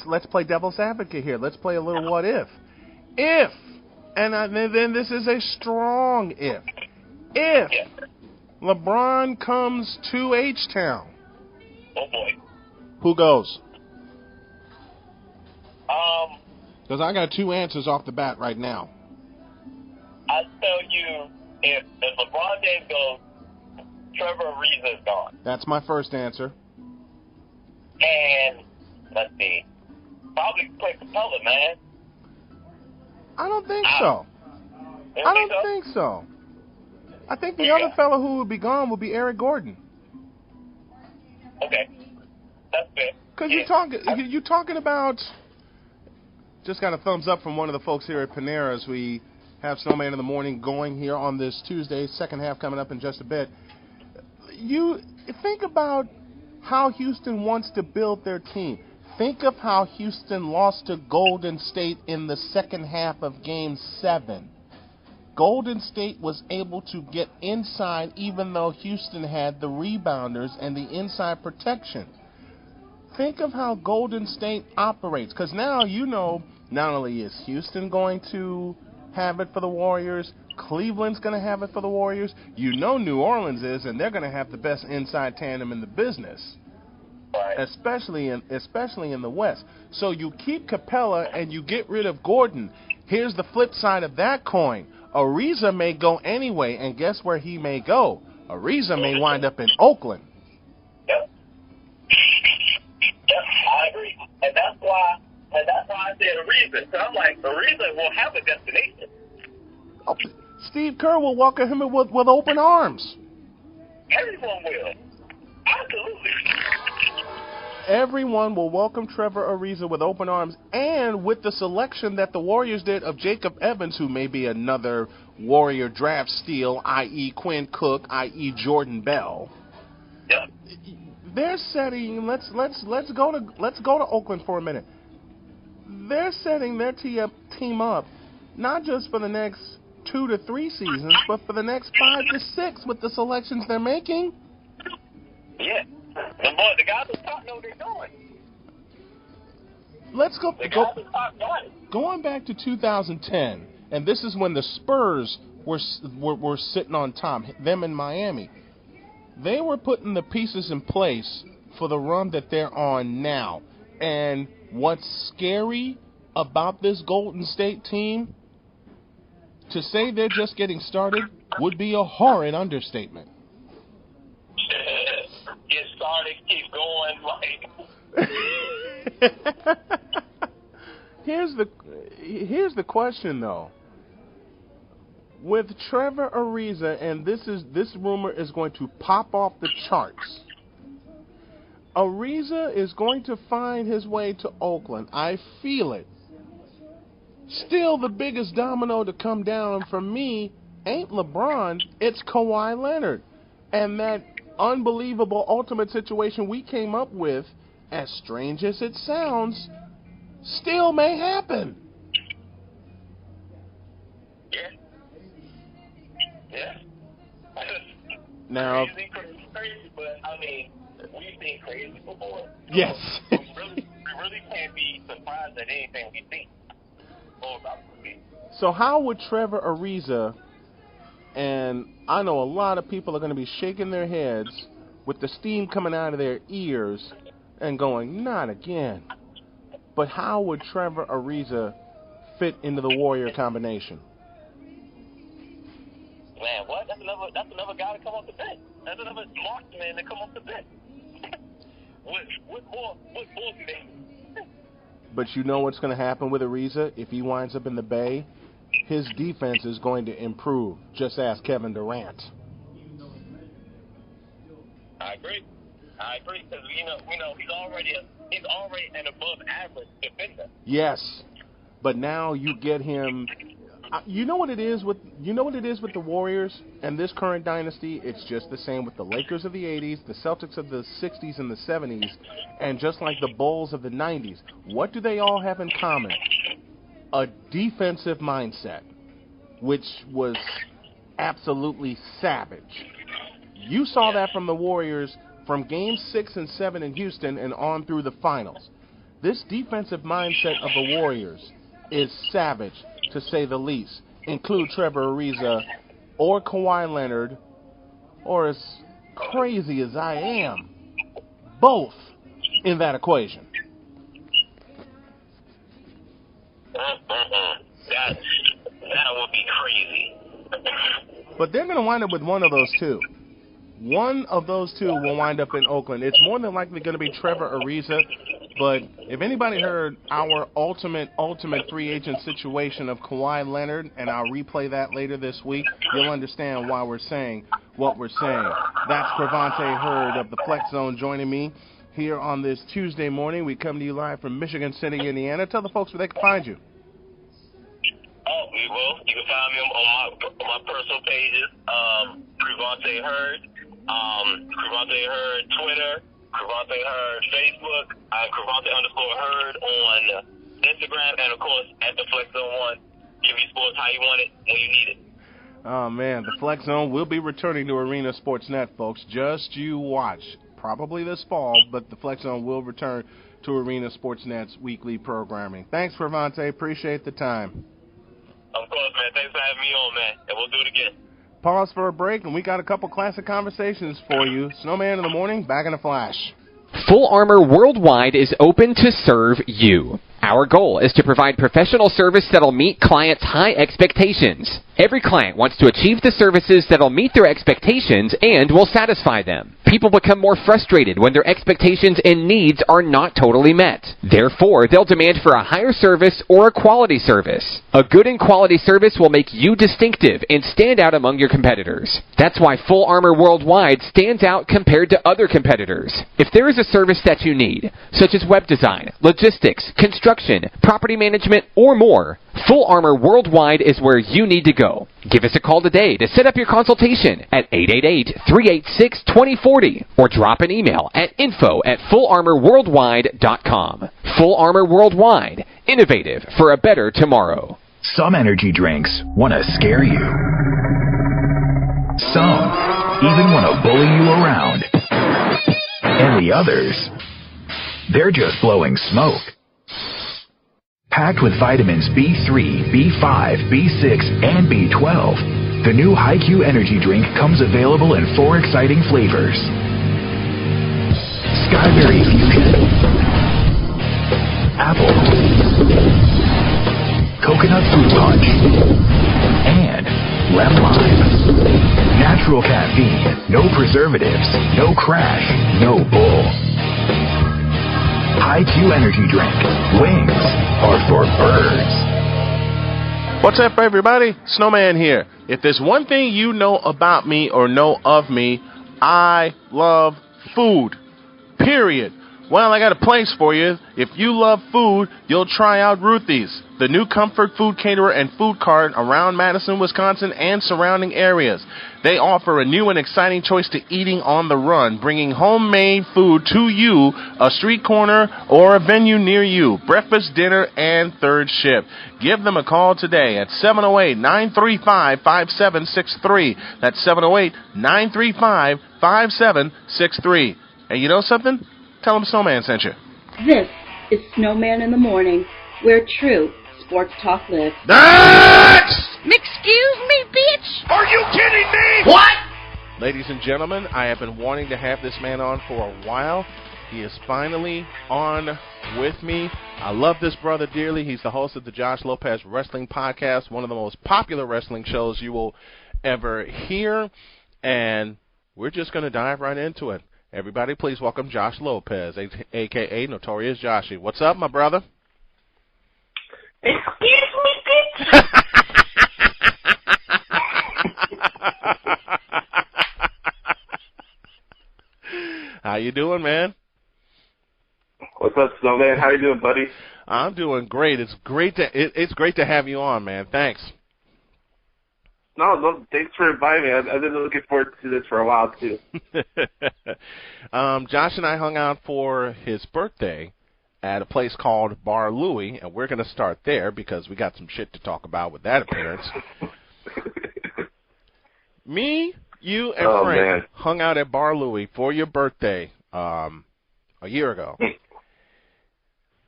let's play devil's advocate here. Let's play a little what if. Then this is a strong if. If LeBron comes to H-Town. Oh boy. Who goes? Because I got two answers off the bat right now. I tell you, if LeBron James goes, Trevor Ariza is gone. That's my first answer. And let's see, probably Clint Capella, man. I don't think so. I don't think so. I think the other fellow who would be gone would be Eric Gordon. Okay, that's fair. Because you're talking about. Just got a thumbs up from one of the folks here at Panera as we have Snowman in the Morning going here on this Tuesday. Second half coming up in just a bit. You think about how Houston wants to build their team. Think of how Houston lost to Golden State in the second half of Game 7. Golden State was able to get inside even though Houston had the rebounders and the inside protection. Think of how Golden State operates, because now you know not only is Houston going to have it for the Warriors, Cleveland's going to have it for the Warriors. You know New Orleans is, and they're going to have the best inside tandem in the business, especially in the West. So you keep Capella and you get rid of Gordon. Here's the flip side of that coin. Ariza may go anyway, and guess where he may go? Ariza may wind up in Oakland. Yep, I agree, and that's why I said Ariza. So I'm like, Ariza will have a destination. Oh, Steve Kerr will welcome him with open arms. Everyone will. Absolutely. Everyone will welcome Trevor Ariza with open arms, and with the selection that the Warriors did of Jacob Evans, who may be another Warrior draft steal, i.e. Quinn Cook, i.e. Jordan Bell. Yeah. They're setting. Let's go to Oakland for a minute. They're setting their team up not just for the next 2 to 3 seasons, but for the next 5 to 6 with the selections they're making. Yeah. The guys at the top know what they're doing. Let's go. The guys at the top got it. Going back to 2010, and this is when the Spurs were sitting on top, them in Miami. They were putting the pieces in place for the run that they're on now. And what's scary about this Golden State team, to say they're just getting started would be a horrid understatement. Get started, keep going. Here's the question though. With Trevor Ariza, and this rumor is going to pop off the charts. Ariza is going to find his way to Oakland. I feel it. Still, the biggest domino to come down for me ain't LeBron, it's Kawhi Leonard. And that unbelievable ultimate situation we came up with, as strange as it sounds, still may happen. Yeah. Now, crazy, but I mean, we've been crazy before. Yes. we really can't be surprised at anything we think. So how would Trevor Ariza, and I know a lot of people are going to be shaking their heads with the steam coming out of their ears and going, not again. But how would Trevor Ariza fit into the Warrior combination? Man, what? That's another guy to come off the bench. That's another smart man to come off the bench. What more do they need? But you know what's going to happen with Ariza if he winds up in the Bay? His defense is going to improve. Just ask Kevin Durant. I agree because we know he's already an above average defender. Yes, but now you get him. You know what it is with the Warriors and this current dynasty? It's just the same with the Lakers of the 80s, the Celtics of the 60s and the 70s, and just like the Bulls of the 90s. What do they all have in common? A defensive mindset, which was absolutely savage. You saw that from the Warriors from Game 6 and 7 in Houston and on through the finals. This defensive mindset of the Warriors is savage, to say the least. Include Trevor Ariza or Kawhi Leonard, or as crazy as I am, both in that equation. That would be crazy. But they're going to wind up with one of those two. One of those two will wind up in Oakland. It's more than likely going to be Trevor Ariza. But if anybody heard our ultimate free agent situation of Kawhi Leonard, and I'll replay that later this week, you'll understand why we're saying what we're saying. That's Cravante Hurd of the Flex Zone joining me here on this Tuesday morning. We come to you live from Michigan City, Indiana. Tell the folks where they can find you. Oh, we will. You can find me on my personal pages, Cravante Hurd, Cravante Hurd Twitter, Cravante Hurd Facebook, Cravante_Hurd on Instagram, and of course at the Flex Zone 1. Give you sports how you want it when you need it. Oh man, the Flex Zone will be returning to Arena Sportsnet, folks. Just you watch. Probably this fall, but the Flex Zone will return to Arena Sportsnet's weekly programming. Thanks, Cravante. Appreciate the time. Of course, man. Thanks for having me on, man. And we'll do it again. Pause for a break, and we got a couple classic conversations for you. Snowman in the morning, back in a flash. Full Armor Worldwide is open to serve you. Our goal is to provide professional service that'll meet clients' high expectations. Every client wants to achieve the services that'll meet their expectations and will satisfy them. People become more frustrated when their expectations and needs are not totally met. Therefore, they'll demand for a higher service or a quality service. A good and quality service will make you distinctive and stand out among your competitors. That's why Full Armor Worldwide stands out compared to other competitors. If there is a service that you need, such as web design, logistics, construction, property management, or more, Full Armor Worldwide is where you need to go. Give us a call today to set up your consultation at 888-386-2040 or drop an email at info@fullarmorworldwide.com. Full Armor Worldwide, innovative for a better tomorrow. Some energy drinks want to scare you. Some even want to bully you around. And the others, they're just blowing smoke. Packed with vitamins B3, B5, B6, and B12, the new HiQ energy drink comes available in 4 exciting flavors. Skyberry Fusion, Apple, Coconut Fruit Punch, and Lemon Lime. Natural caffeine, no preservatives, no crash, no bull. HiQ energy drink. Wings are for birds. What's up, everybody? Snowman here. If there's one thing you know about me or know of me, I love food. Period. Well, I got a place for you. If you love food, you'll try out Ruthie's, the new comfort food caterer and food cart around Madison, Wisconsin, and surrounding areas. They offer a new and exciting choice to eating on the run, bringing homemade food to you, a street corner, or a venue near you, breakfast, dinner, and third shift. Give them a call today at 708-935-5763. That's 708-935-5763. And you know something? Tell them Snowman sent you. This is Snowman in the Morning, where true sports talk lives. Excuse me, bitch! Are you kidding me? What? Ladies and gentlemen, I have been wanting to have this man on for a while. He is finally on with me. I love this brother dearly. He's the host of the Josh Lopez Wrestling Podcast, one of the most popular wrestling shows you will ever hear. And we're just going to dive right into it. Everybody, please welcome Josh Lopez, a.k.a. Notorious Joshy. What's up, my brother? Excuse me, bitch. How you doing, man? What's up, Snowman? How you doing, buddy? I'm doing great. It's great to have you on, man. Thanks. No, thanks for inviting me. I've been looking forward to this for a while, too. Josh and I hung out for his birthday at a place called Bar Louie, and we're going to start there because we got some shit to talk about with that appearance. Me, you, and Frank hung out at Bar Louie for your birthday a year ago.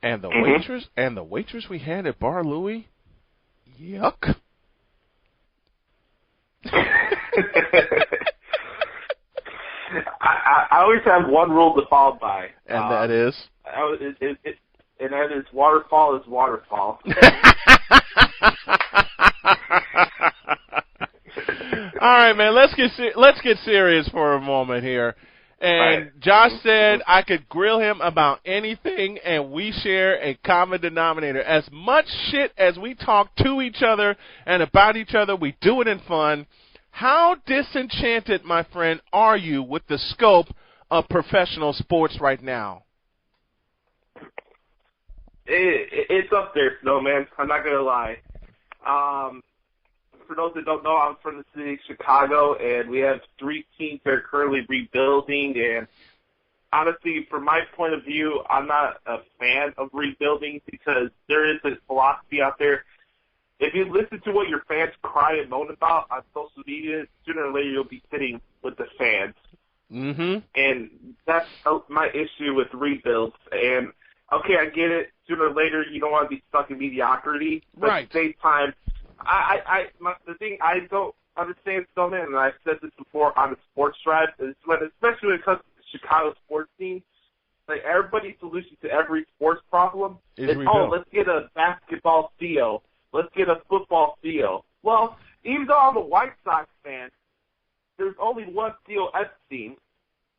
And the waitress we had at Bar Louie, yuck. I always have one rule to follow by. And that is? And that is waterfall is waterfall. All right, man, let's get serious for a moment here. And right. Josh said I could grill him about anything, and we share a common denominator. As much shit as we talk to each other and about each other, we do it in fun. How disenchanted, my friend, are you with the scope of professional sports right now? It's up there, Snowman. I'm not going to lie. For those that don't know, I'm from the city of Chicago, and we have 3 teams that are currently rebuilding. And honestly, from my point of view, I'm not a fan of rebuilding because there is a philosophy out there. If you listen to what your fans cry and moan about on social media, sooner or later you'll be sitting with the fans. Mm-hmm. And that's my issue with rebuilds. And, okay, I get it. Sooner or later you don't want to be stuck in mediocrity. But right. At the same time, the thing I don't understand, Snowman, and I've said this before on the sports drive, is especially when it comes to the Chicago sports team, Like, everybody's solution to every sports problem is, rebuild. let's get a basketball CEO. Let's get a football CEO. Well, even though I'm a White Sox fan, there's only one CEO, Epstein.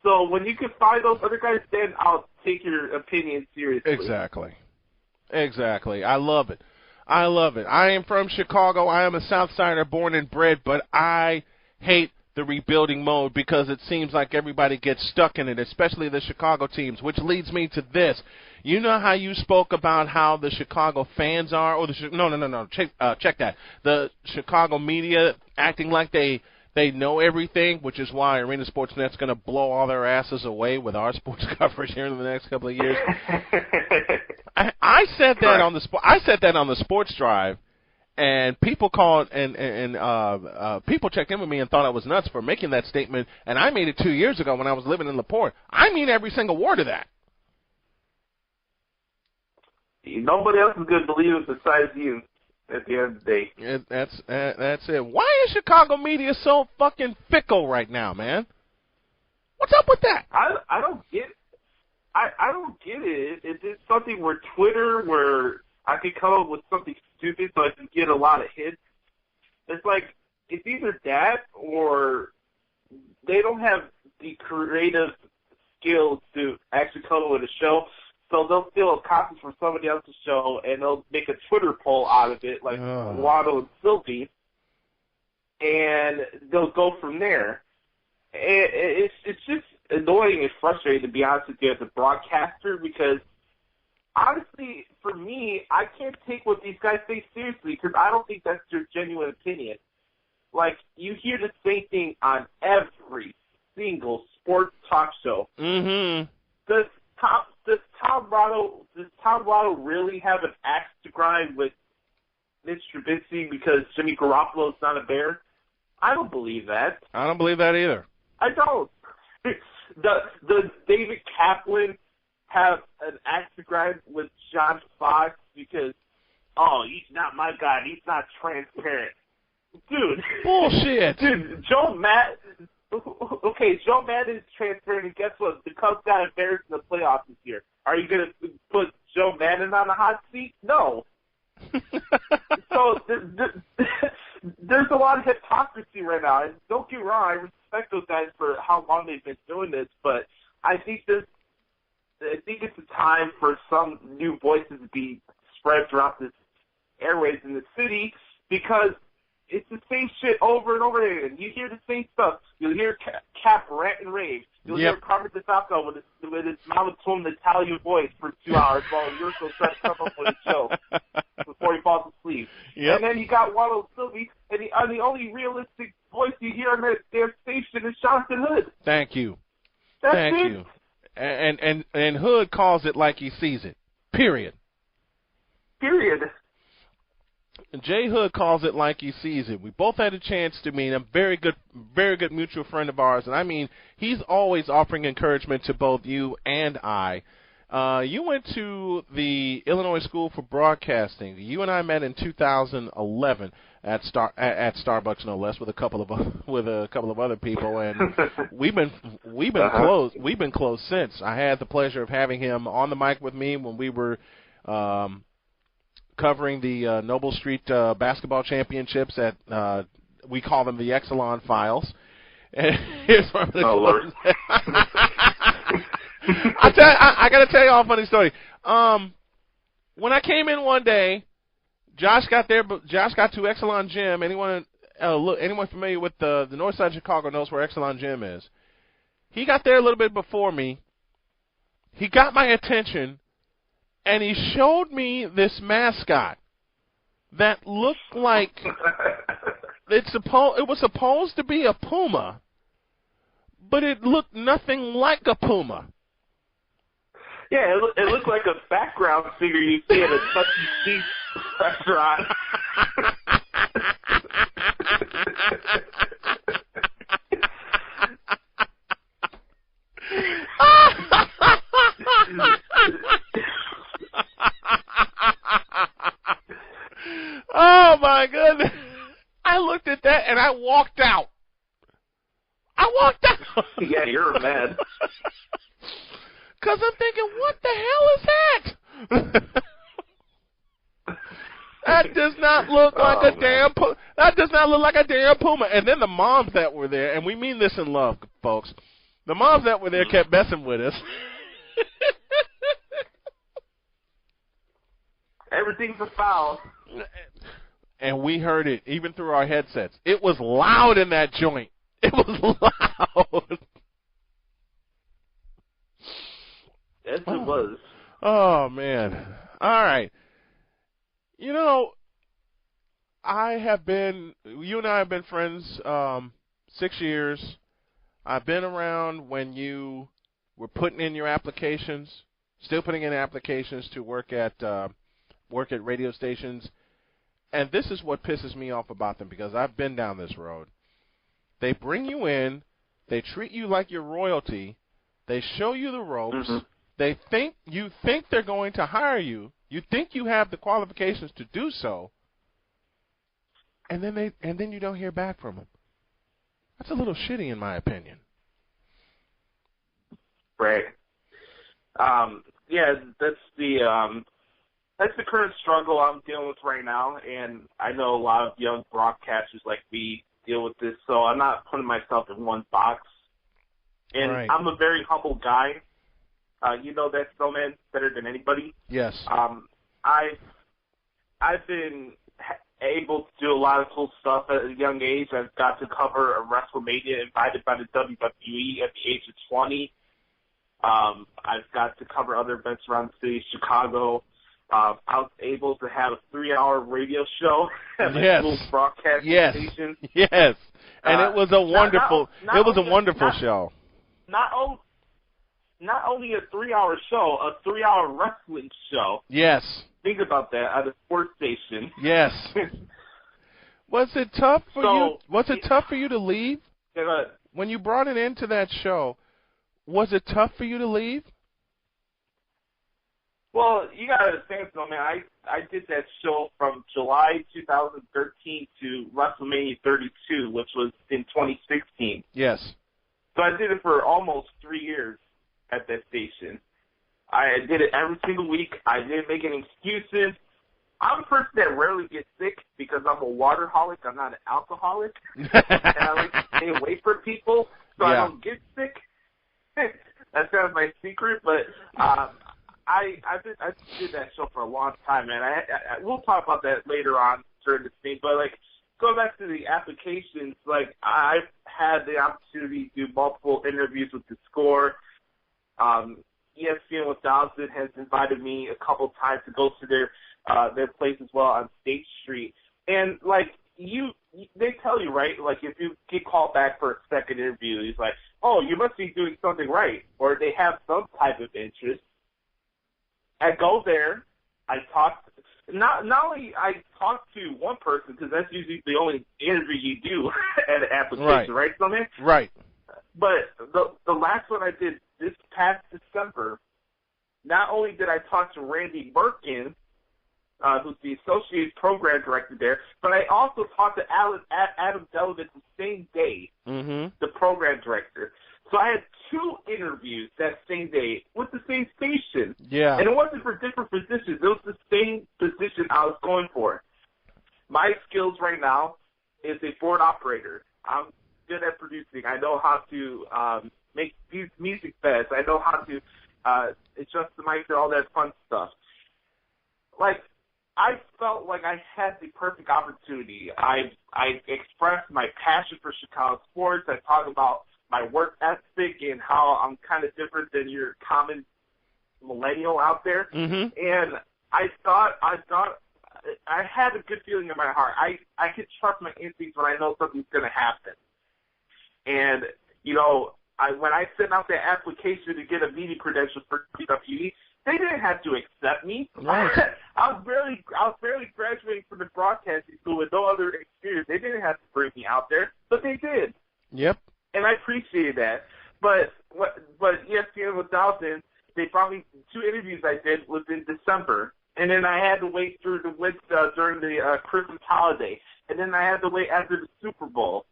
So when you can find those other guys, then I'll take your opinion seriously. Exactly. I love it. I am from Chicago. I am a South Sider born and bred, but I hate the rebuilding mode because it seems like everybody gets stuck in it, especially the Chicago teams, which leads me to this. You know how you spoke about how the Chicago fans are? Or no. Check that. The Chicago media acting like they know everything, which is why Arena Sportsnet's going to blow all their asses away with our sports coverage here in the next couple of years. I said that on the Sports Drive, and people called and people checked in with me and thought I was nuts for making that statement. And I made it 2 years ago when I was living in LaPorte. I mean every single word of that. Nobody else is going to believe it besides you. At the end of the day, that's it. Why is Chicago media so fucking fickle right now, man? What's up with that? I don't get. I don't get it. Is it something where Twitter, where I could come up with something stupid so I can get a lot of hits? It's like it's either that or they don't have the creative skills to actually come up with a show. So they'll steal a copy from somebody else's show, and they'll make a Twitter poll out of it, like Waddle and Sylvie, and they'll go from there. It's just annoying and frustrating, to be honest with you, as a broadcaster, because honestly, for me, I can't take what these guys say seriously because I don't think that's their genuine opinion. Like, you hear the same thing on every single sports talk show. Mm-hmm. Does Tom Waddle really have an axe to grind with Mitch Trubisky because Jimmy Garoppolo is not a Bear? I don't believe that. I don't believe that either. I don't. Does David Kaplan have an axe to grind with John Fox because, he's not my guy, he's not transparent? Dude. Bullshit. Dude, Joe Madden is transparent, and guess what? The Cubs got embarrassed in the playoffs this year. Are you going to put Joe Madden on the hot seat? No. So there's a lot of hypocrisy right now. And don't get me wrong, I respect those guys for how long they've been doing this, but I think it's a time for some new voices to be spread throughout this airways in the city, because it's the same shit over and over again. You hear the same stuff. You'll hear Cap rant and rave. You'll hear Carmen DeFalco with his monotone Italian voice for 2 hours while Yurko tries to come up with a show before he falls asleep. Yep. And then you got Waddle Sylvie, and the only realistic voice you hear on that damn station is Jonathan Hood. Thank you. Thank you. And Hood calls it like he sees it. Period. Jay Hood calls it like he sees it. We both had a chance to meet him. Very good mutual friend of ours. And I mean, he's always offering encouragement to both you and I. You went to the Illinois School for Broadcasting. You and I met in 2011 at Starbucks, no less, with a couple of other people, and we've been close. We've been close since. I had the pleasure of having him on the mic with me when we were covering the Noble Street basketball championships at we call them the Exelon Files. And here's one of the Lord. I got to tell you all a funny story. When I came in one day, Josh got to Exelon Gym. Anyone familiar with the north side of Chicago knows where Exelon Gym is. He got there a little bit before me. He got my attention, and he showed me this mascot that looked like it was supposed to be a puma, but it looked nothing like a puma. Yeah, it looked like a background figure you see at a Touch and Seat restaurant. Oh, my goodness. I looked at that, and I walked out. Yeah, you're mad. Because I'm thinking, what the hell is that? That does not look like a damn that does not look like a damn puma. And then the moms that were there, and we mean this in love, folks. The moms that were there kept messing with us. Everything's a foul. And we heard it even through our headsets. It was loud in that joint. It was loud. Yes, it was. Oh, man. All right. You know, you and I have been friends 6 years. I've been around when you were putting in your applications, still putting in applications to work at radio stations. And this is what pisses me off about them, because I've been down this road. They bring you in, they treat you like you're royalty, they show you the ropes, you think they're going to hire you. You think you have the qualifications to do so, and then you don't hear back from them. That's a little shitty, in my opinion. Right. Yeah, that's the current struggle I'm dealing with right now, and I know a lot of young broadcasters like me deal with this, so I'm not putting myself in one box. And right. I'm a very humble guy. You know that, Snowman, better than anybody. Yes. I've been able to do a lot of cool stuff at a young age. I've got to cover a WrestleMania invited by the WWE at the age of 20. I've got to cover other events around the city of Chicago. I was able to have a 3-hour radio show at my school's broadcast station. Yes, and it was a wonderful, show. Not only a 3-hour show, a 3-hour wrestling show. Yes. Think about that at a sports station. Yes. Was it tough for you? Was it tough for you to leave? When you brought it into that show, was it tough for you to leave? Well, you got to understand, man. I did that show from July 2013 to WrestleMania 32, which was in 2016. Yes. So I did it for almost 3 years at that station. I did it every single week. I didn't make any excuses. I'm a person that rarely gets sick because I'm a waterholic. I'm not an alcoholic. And I like to stay away from people so I don't get sick. That's kind of my secret, but I did that show for a long time, man. We'll talk about that later on during the thing, but like going back to the applications, like I've had the opportunity to do multiple interviews with the Score. ESPN 1000 has invited me a couple times to go to their place as well on State Street, and like they tell you, right? Like if you get called back for a second interview, it's like, oh, you must be doing something right, or they have some type of interest. I go there, I talk. Not only I talk to one person, because that's usually the only interview you do at an application, right? Something. Right. But the last one I did this past December, not only did I talk to Randy Birkin, who's the associate program director there, but I also talked to Adam Delavin the same day, the program director. So I had 2 interviews that same day with the same station. Yeah. And it wasn't for different positions. It was the same position I was going for. My skills right now is a board operator. I'm good at producing. I know how to make music beds. I know how to adjust the mic and all that fun stuff. Like, I felt like I had the perfect opportunity. I expressed my passion for Chicago sports. I talked about my work ethic and how I'm kind of different than your common millennial out there. And I thought I had a good feeling in my heart. I could trust my instincts when I know something's going to happen. And, you know, when I sent out the application to get a media credentials for WWE, they didn't have to accept me. Right. I was barely graduating from the broadcasting school with no other experience. They didn't have to bring me out there, but they did. Yep. And I appreciated that. But ESPN 1000, they brought me 2 interviews I did was in December. And then I had to wait through during the Christmas holiday. And then I had to wait after the Super Bowl.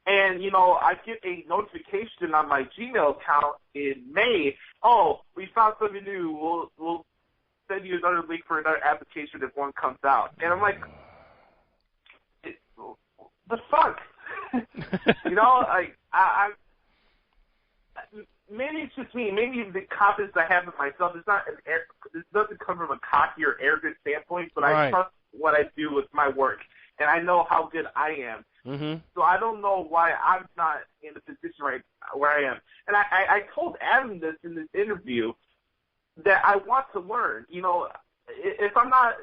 And, I get a notification on my Gmail account in May, oh, we found something new, we'll send you another link for another application if one comes out. And I'm like, the fuck? I maybe it's just me. Maybe the confidence I have in myself is it doesn't come from a cocky or arrogant standpoint, but I trust what I do with my work, and I know how good I am. Mm-hmm. So I don't know why I'm not in the position right where I am. And I told Adam this in this interview that I want to learn. If I'm not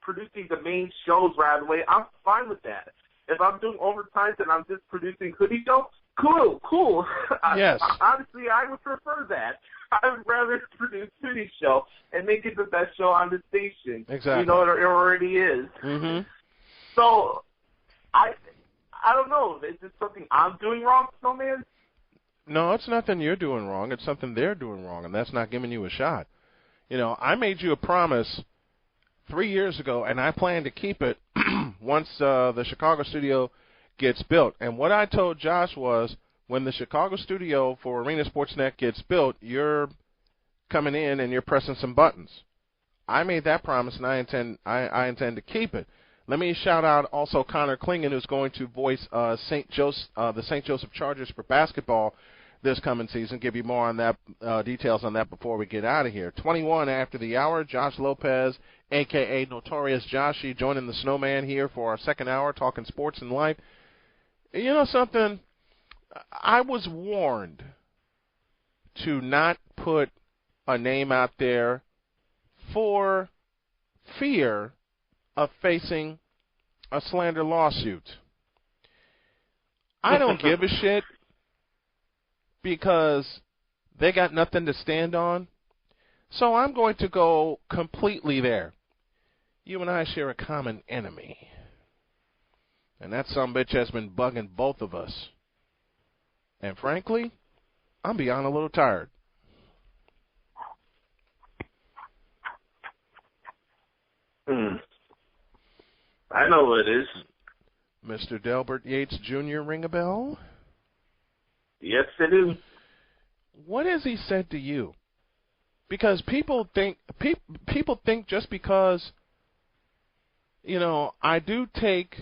producing the main shows right away, I'm fine with that. If I'm doing overtime and I'm just producing hoodie shows, cool. Yes. Honestly, I would prefer that. I would rather produce hoodie show and make it the best show on the station. Exactly. It already is. Mm-hmm. So I don't know. Is this something I'm doing wrong, Snowman? No, it's nothing you're doing wrong. It's something they're doing wrong, and that's not giving you a shot. I made you a promise 3 years ago, and I plan to keep it once the Chicago studio gets built. And what I told Josh was, when the Chicago studio for Arena Sportsnet gets built, you're coming in and you're pressing some buttons. I made that promise, and I intend to keep it. Let me shout out also Connor Klingon, who's going to voice the St. Joseph Chargers for basketball this coming season. Give you more on that details on that before we get out of here. 21 after the hour, Josh Lopez, a.k.a. Notorious Joshy, joining the Snowman here for our second hour, talking sports and life. You know something? I was warned to not put a name out there for fear of facing a slander lawsuit. I don't give a shit because they got nothing to stand on. So I'm going to go completely there. You and I share a common enemy. And that sumbitch has been bugging both of us. And frankly, I'm beyond a little tired. I know what it is. Mr. Delbert Yates Jr. ring a bell? Yes, I do. What has he said to you? Because people think just because, I do take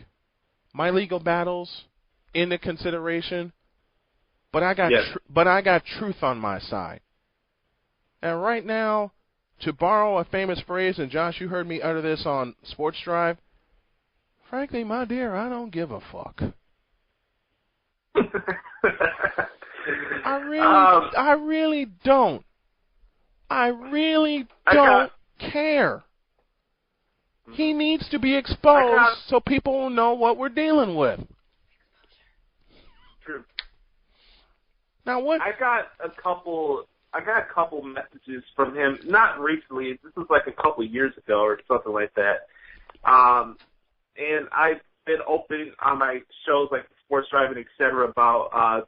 my legal battles into consideration, but I got truth on my side. And right now, to borrow a famous phrase, and Josh, you heard me utter this on Sports Drive, frankly, my dear, I don't give a fuck. I really don't. I really don't care. He needs to be exposed so people will know what we're dealing with. True. Now what? I got a couple messages from him. Not recently. This was like a couple years ago or something like that. And I've been open on my shows like Sports Driving, etc. about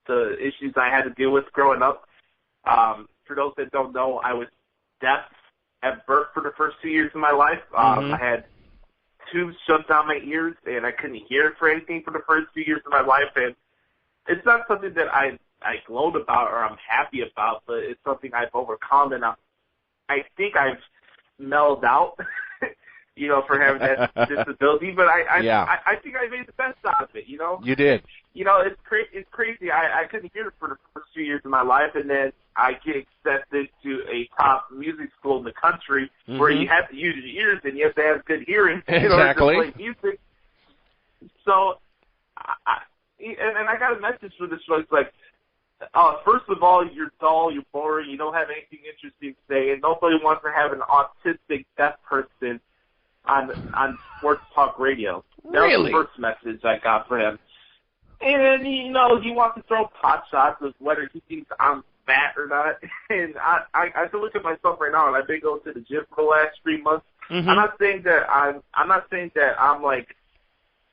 the issues I had to deal with growing up. For those that don't know, I was deaf at birth for the first 2 years of my life. I had tubes shoved down my ears, and I couldn't hear for anything for the first 2 years of my life. And it's not something that I gloat about or I'm happy about, but it's something I've overcome, and I think I've mellowed out, for having that disability. But I think I made the best out of it, You did. It's crazy. I couldn't hear it for the first 2 years of my life, and then I get accepted to a top music school in the country where you have to use your ears and you have to have good hearing in order to play music. So, I got a message for this show. It's like, first of all, you're dull, you're boring, you don't have anything interesting to say, and nobody wants to have an autistic deaf person on sports talk radio. That was the first message I got for him. And, he wants to throw pot shots of whether he thinks I'm fat or not. And I can look at myself right now, and I've been going to the gym for the last 3 months. I'm not saying that I'm like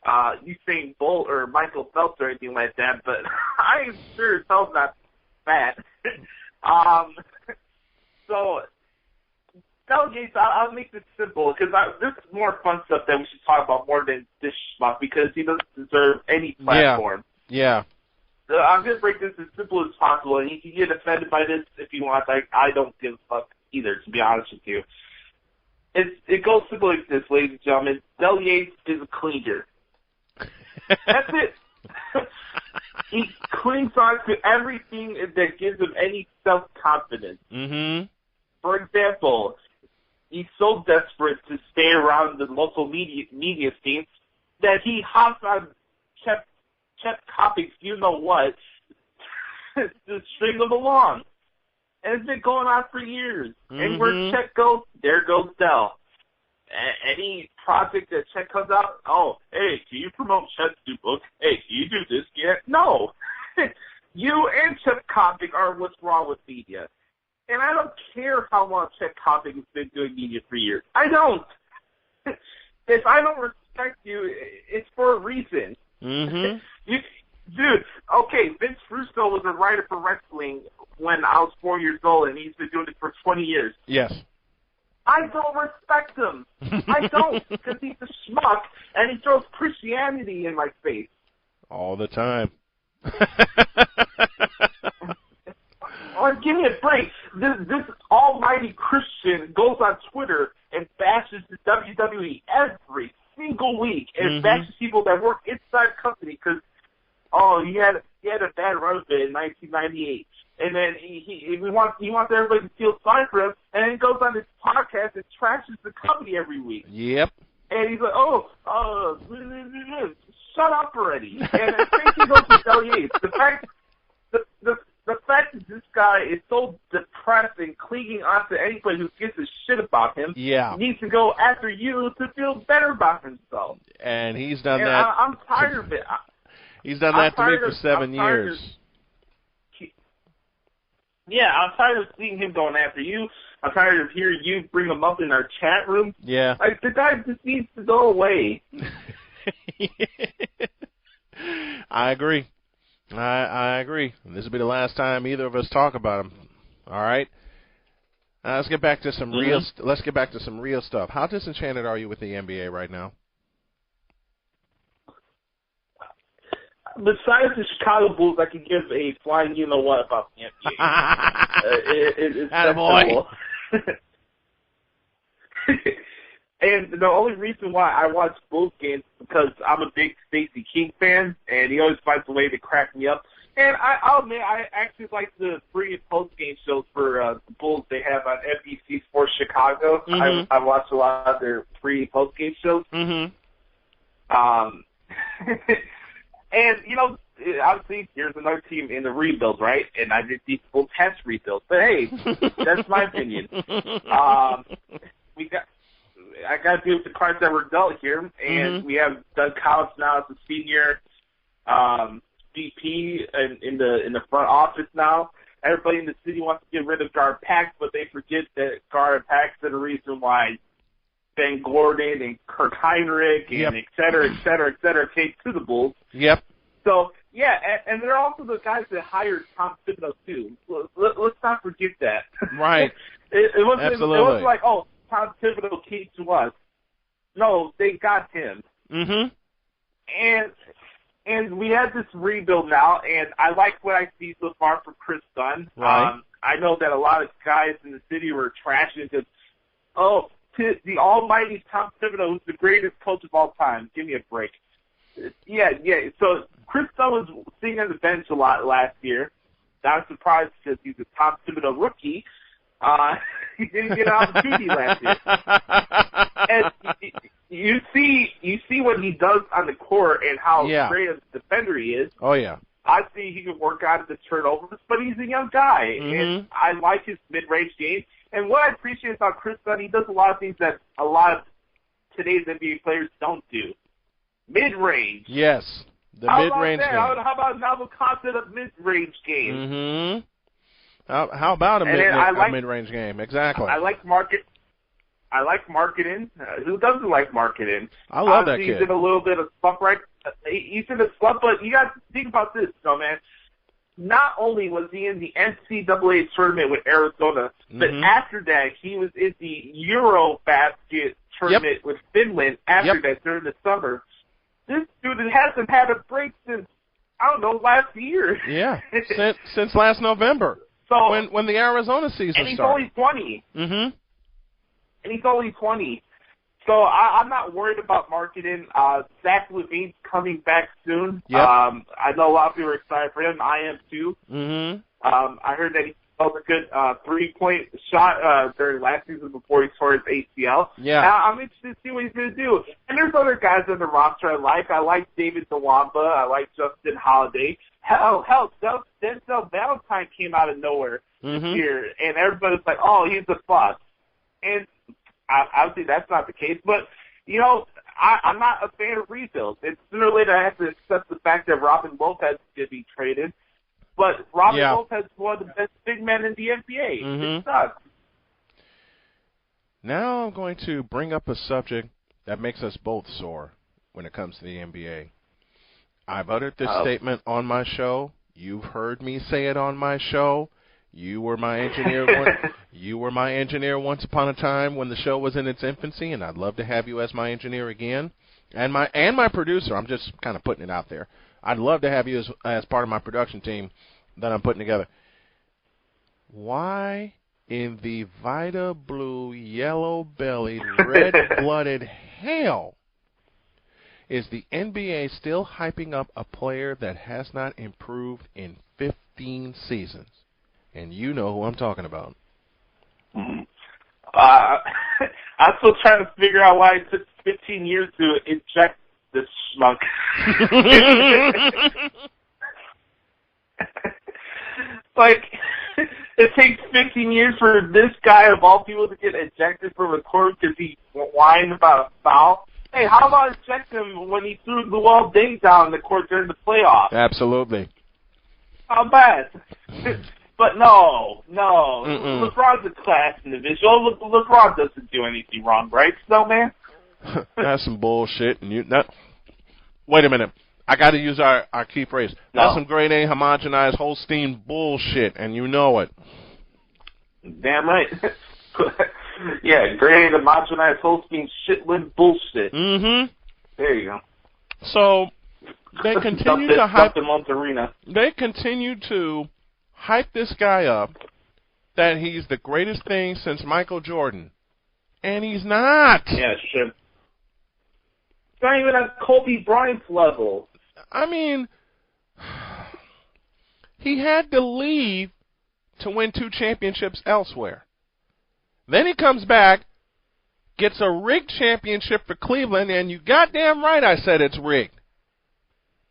Usain Bolt or Michael Phelps or anything like that, but I am sure as hell's not fat. So, Delegates, I'll make this simple, because this is more fun stuff that we should talk about more than this schmuck, because he doesn't deserve any platform. Yeah. I'm going to break this as simple as possible, and you can get offended by this if you want. I don't give a fuck either, to be honest with you. It goes simple like this, ladies and gentlemen. Del Yates is a cleaner. That's it. He clings on to everything that gives him any self-confidence. Mm-hmm. For example, he's so desperate to stay around the local media scene that he hops on Chet Copping's you-know-what to string them along. And it's been going on for years. Mm-hmm. And where Chet goes, there goes Del. Any project that Chet comes out, oh, hey, can you promote Chet's new book? Hey, can you do this yet? No. You and Chet Copping are what's wrong with media. And I don't care how long Chet Copping has been doing media for years. I don't. If I don't respect you, it's for a reason. Mm-hmm. Dude, okay, Vince Russo was a writer for wrestling when I was 4 years old, and he's been doing it for 20 years. Yes. I don't respect him. I don't, because he's a schmuck, and he throws Christianity in my face. All the time. Or give me a break. This almighty Christian goes on Twitter and bashes the WWE every single week, and bashes people that work inside the company because, he had a bad run of it in 1998. And then he wants everybody to feel sorry for him, and then he goes on this podcast and trashes the company every week. Yep. And he's like, shut up already. And the same thing goes with Del Yates. The fact that this guy is so depressed and clinging onto anybody who gives a shit about him needs to go after you to feel better about himself. And he's done that. I'm tired of it. He's done that to me for 7 years. Yeah, I'm tired of seeing him going after you. I'm tired of hearing you bring him up in our chat room. Yeah. Like, the guy just needs to go away. I agree. I agree. This will be the last time either of us talk about him. All right. Let's get back to some real. Let's get back to some real stuff. How disenchanted are you with the NBA right now? Besides the Chicago Bulls, I could give a flying you-know-what about the NBA. It's Attaboy. And the only reason why I watch Bulls games is because I'm a big Stacey King fan, and he always finds a way to crack me up. And I'll admit, I actually like the pre- and post-game shows for the Bulls they have on NBC Sports Chicago. I watch a lot of their pre- and post-game shows. And, obviously, here's another team in the rebuild, right? And I think these Bulls have to rebuild. But, hey, that's my opinion. I got to deal with the cards that were dealt here. And we have Doug Collins now as a senior VP in the front office now. Everybody in the city wants to get rid of Gar Pax, but they forget that Gar Pax are the reason why Ben Gordon and Kirk Heinrich and et cetera, came to the Bulls. Yep. So, yeah, and they're also the guys that hired Tom Thibodeau, too. Let's not forget that. Right. It wasn't like, Tom Thibodeau came to us. No, they got him. And we have this rebuild now, and I like what I see so far from Chris Dunn. Right. I know that a lot of guys in the city were trashing because, the almighty Tom Thibodeau, who's the greatest coach of all time. Give me a break. Yeah. So Chris Dunn was sitting on the bench a lot last year. Not surprised because he's a Tom Thibodeau rookie. He didn't get an opportunity last year. And you see what he does on the court and how great a defender he is. Oh, yeah. I see he can work out of the turnovers, but he's a young guy. And I like his mid-range game. And what I appreciate about Chris Dunn, he does a lot of things that a lot of today's NBA players don't do. Mid-range. Yes, the mid-range game. How about novel concept of mid-range game? How about a mid-range game? Exactly. I like marketing. Who doesn't like marketing? I love that kid. He's in a little bit of slump, right? He's in a slump, but you got to think about this, though, man. Not only was he in the NCAA tournament with Arizona, but after that, he was in the Eurobasket tournament with Finland after that during the summer. This dude hasn't had a break since I don't know, last year. Yeah, since last November. So when the Arizona season and he's started. only 20. Mm-hmm. And he's only 20. So I'm not worried about marketing. Zach LaVine's coming back soon. Yep. I know a lot of people are excited for him. I am too. Mm-hmm. I heard that he held a good 3-point shot during last season before he tore his ACL. Yeah. I'm interested to see what he's going to do. And there's other guys on the roster I like. I like David DeWamba. I like Justin Holiday. Hell, Denzel Valentine came out of nowhere this year, and everybody's like, oh, he's a bust. And obviously that's not the case. But, you know, I'm not a fan of rebuilds. And sooner or later I have to accept the fact that Robin Lopez is going to be traded. But Robin Lopez is one of the best big men in the NBA. It sucks. Now I'm going to bring up a subject that makes us both sore when it comes to the NBA. I've uttered this statement on my show. You've heard me say it on my show. You were my engineer. You were my engineer once upon a time when the show was in its infancy, and I'd love to have you as my engineer again, and my producer. I'm just kind of putting it out there. I'd love to have you as part of my production team that I'm putting together. Why in the Vita Blue, yellow-bellied, red-blooded hell is the NBA still hyping up a player that has not improved in 15 seasons? And you know who I'm talking about. I'm still trying to figure out why it took 15 years to inject this schmuck. Like, it takes 15 years for this guy of all people to get ejected from a court because he whined about a foul. Hey, how about eject him when he threw Luol Deng down the court during the playoffs? Absolutely. How bad? But no. LeBron's a class individual. LeBron doesn't do anything wrong, right, Snowman? That's some bullshit. Wait a minute. I got to use our key phrase. That's some grade A homogenized Holstein bullshit, and you know it. Damn right. Yeah, grade A homogenized Holstein shitless bullshit. Mm-hmm. There you go. So they continue to hype. Monterina. They continue to hype this guy up that he's the greatest thing since Michael Jordan, and he's not. Yeah, sure. It's not even at Kobe Bryant's level. I mean, he had to leave to win 2 championships elsewhere. Then he comes back, gets a rigged championship for Cleveland, and you goddamn right I said it's rigged.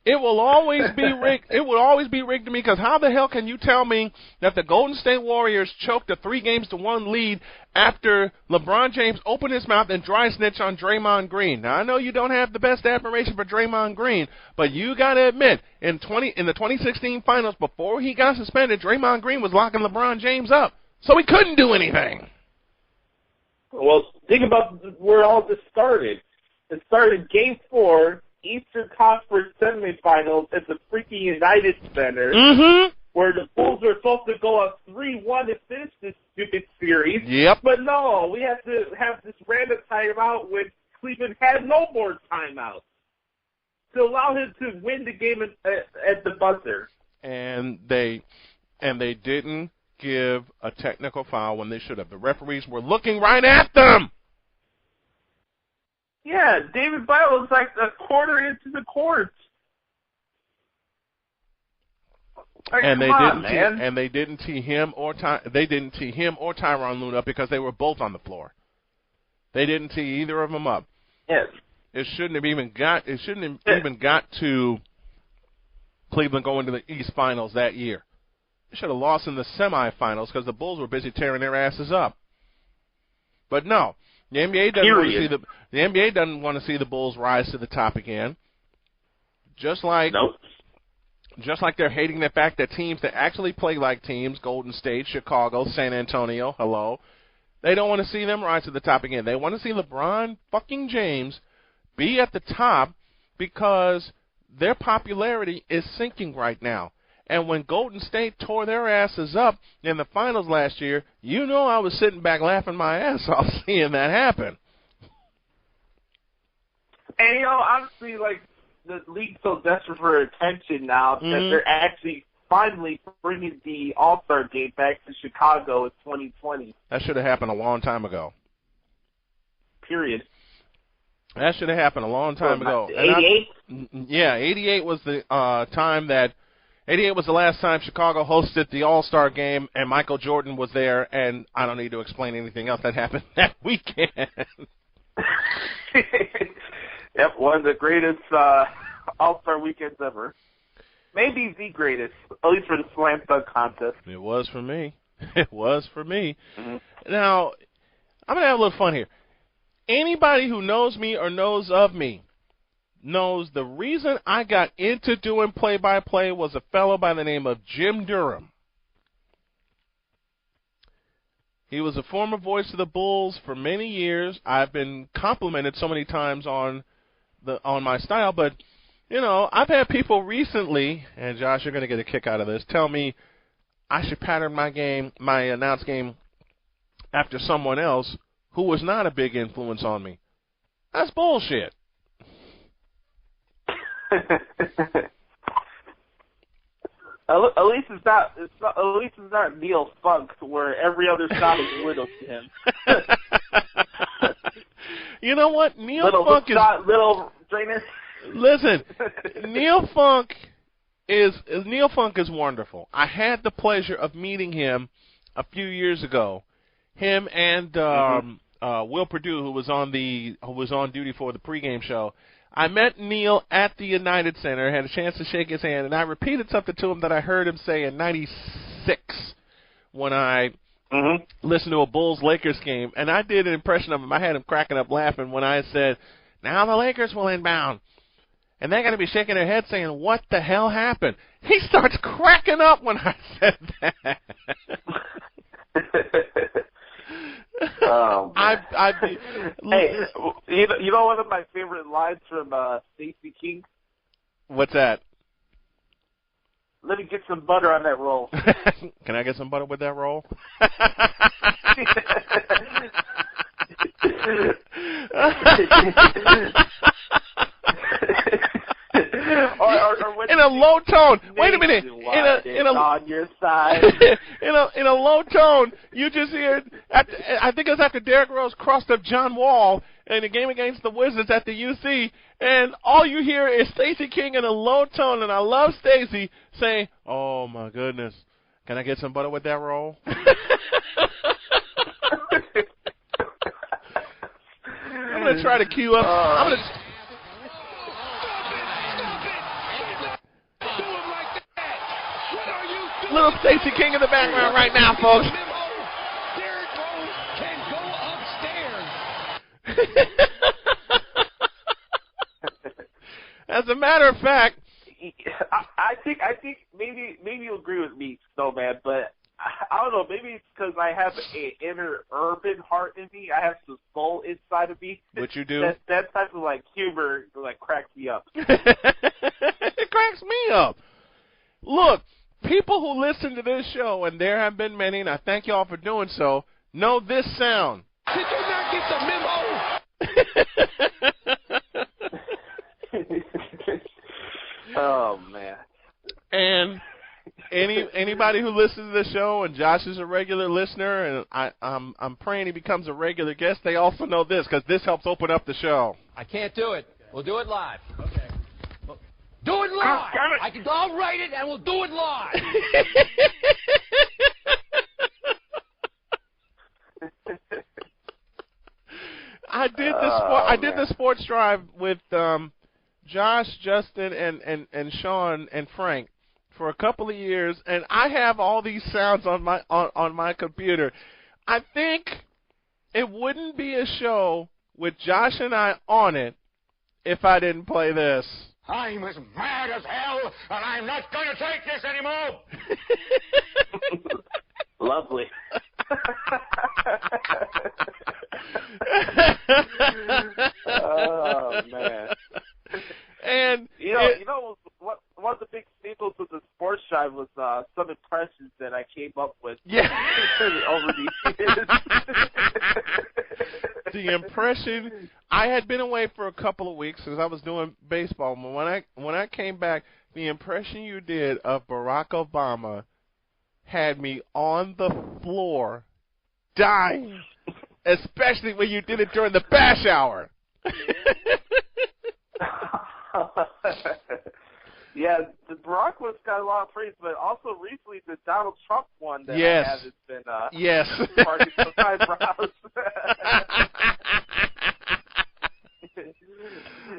It will always be rigged. It will always be rigged to me, because how the hell can you tell me that the Golden State Warriors choked a 3-1 lead after LeBron James opened his mouth and dry snitched on Draymond Green? Now, I know you don't have the best admiration for Draymond Green, but you got to admit, in the 2016 finals, before he got suspended, Draymond Green was locking LeBron James up, so he couldn't do anything. Well, think about where all this started. It started Game 4, Eastern Conference semifinals at the freaking United Center, where the Bulls were supposed to go up 3-1 to finish this stupid series. Yep. But no, we have to have this random timeout when Cleveland had no more timeouts to allow him to win the game at the buzzer. And they didn't give a technical foul when they should have. The referees were looking right at them. Yeah, David Bell was like a quarter into the court. Like, and they they didn't tee him or Tyronn Lue up because they were both on the floor. They didn't tee either of them up. Yes. It shouldn't have even got to Cleveland going to the East Finals that year. They should have lost in the semifinals because the Bulls were busy tearing their asses up. But no. The NBA doesn't want to see the Bulls rise to the top again. Just like they're hating the fact that teams that actually play like teams, Golden State, Chicago, San Antonio, they don't want to see them rise to the top again. They want to see LeBron fucking James be at the top because their popularity is sinking right now. And when Golden State tore their asses up in the finals last year, you know I was sitting back laughing my ass off seeing that happen. And, honestly, like, the league's so desperate for attention now that they're actually finally bringing the All-Star game back to Chicago in 2020. That should have happened a long time ago. Period. That should have happened a long time ago. 88? Yeah, 88 was the time that 88 was the last time Chicago hosted the All-Star game, and Michael Jordan was there, and I don't need to explain anything else that happened that weekend. Yep, one of the greatest All-Star weekends ever. Maybe the greatest, at least for the slam dunk contest. It was for me. It was for me. Now, I'm going to have a little fun here. Anybody who knows me or knows of me knows the reason I got into doing play-by-play was a fellow by the name of Jim Durham. He was a former voice of the Bulls for many years. I've been complimented so many times on my style, but you know, I've had people recently, and Josh, you're going to get a kick out of this, tell me I should pattern my announce game after someone else who was not a big influence on me. That's bullshit. At least it's not Neil Funk, where every other shot is little to him. You know what? Neil Funk drainer. Listen, Neil Funk is wonderful. I had the pleasure of meeting him a few years ago. Him and Will Perdue, who was on duty for the pregame show. I met Neil at the United Center, had a chance to shake his hand, and I repeated something to him that I heard him say in '96 when I listened to a Bulls-Lakers game, and I did an impression of him. I had him cracking up laughing when I said, "Now the Lakers will inbound." And they're going to be shaking their head saying, "What the hell happened?" He starts cracking up when I said that. Oh, hey, you know one of my favorite lines from Stacey King? What's that? Let me get some butter on that roll. Can I get some butter with that roll? or in a low tone. Wait a minute. In a on your side. in a low tone, you just hear. I think it was after Derrick Rose crossed up John Wall in a game against the Wizards at the UC, and all you hear is Stacey King in a low tone, and I love Stacey saying, "Oh my goodness, can I get some butter with that roll?" I'm gonna try to cue up. Little Stacey King in the background right now, folks. Derrick Rose can go upstairs. As a matter of fact, I think maybe you'll agree with me, Snowman, but I don't know. Maybe it's because I have an inner urban heart in me. I have some soul inside of me. What you do? That type of humor cracks me up. It cracks me up. Look. People who listen to this show, and there have been many, and I thank y'all for doing so, know this sound. Did you not get the memo? Oh, man. And anybody who listens to the show, and Josh is a regular listener, and I'm praying he becomes a regular guest, they also know this, because this helps open up the show. I can't do it. We'll do it live. Okay. Do it live. I'll write it and we'll do it live. I did the sports drive with Josh, Justin, and Sean and Frank for a couple of years, and I have all these sounds on my computer. I think it wouldn't be a show with Josh and I on it if I didn't play this. I'm as mad as hell, and I'm not going to take this anymore. Lovely. Oh, man. And you know what? One of the big staples of the sports drive was some impressions that I came up with. Yeah. Over the years. The impression, I had been away for a couple of weeks because I was doing baseball. But when I came back, the impression you did of Barack Obama had me on the floor dying, especially when you did it during the bash hour. Yeah, the Barack one's got a lot of praise, but also recently the Donald Trump one that I have has been sparking some eyebrows.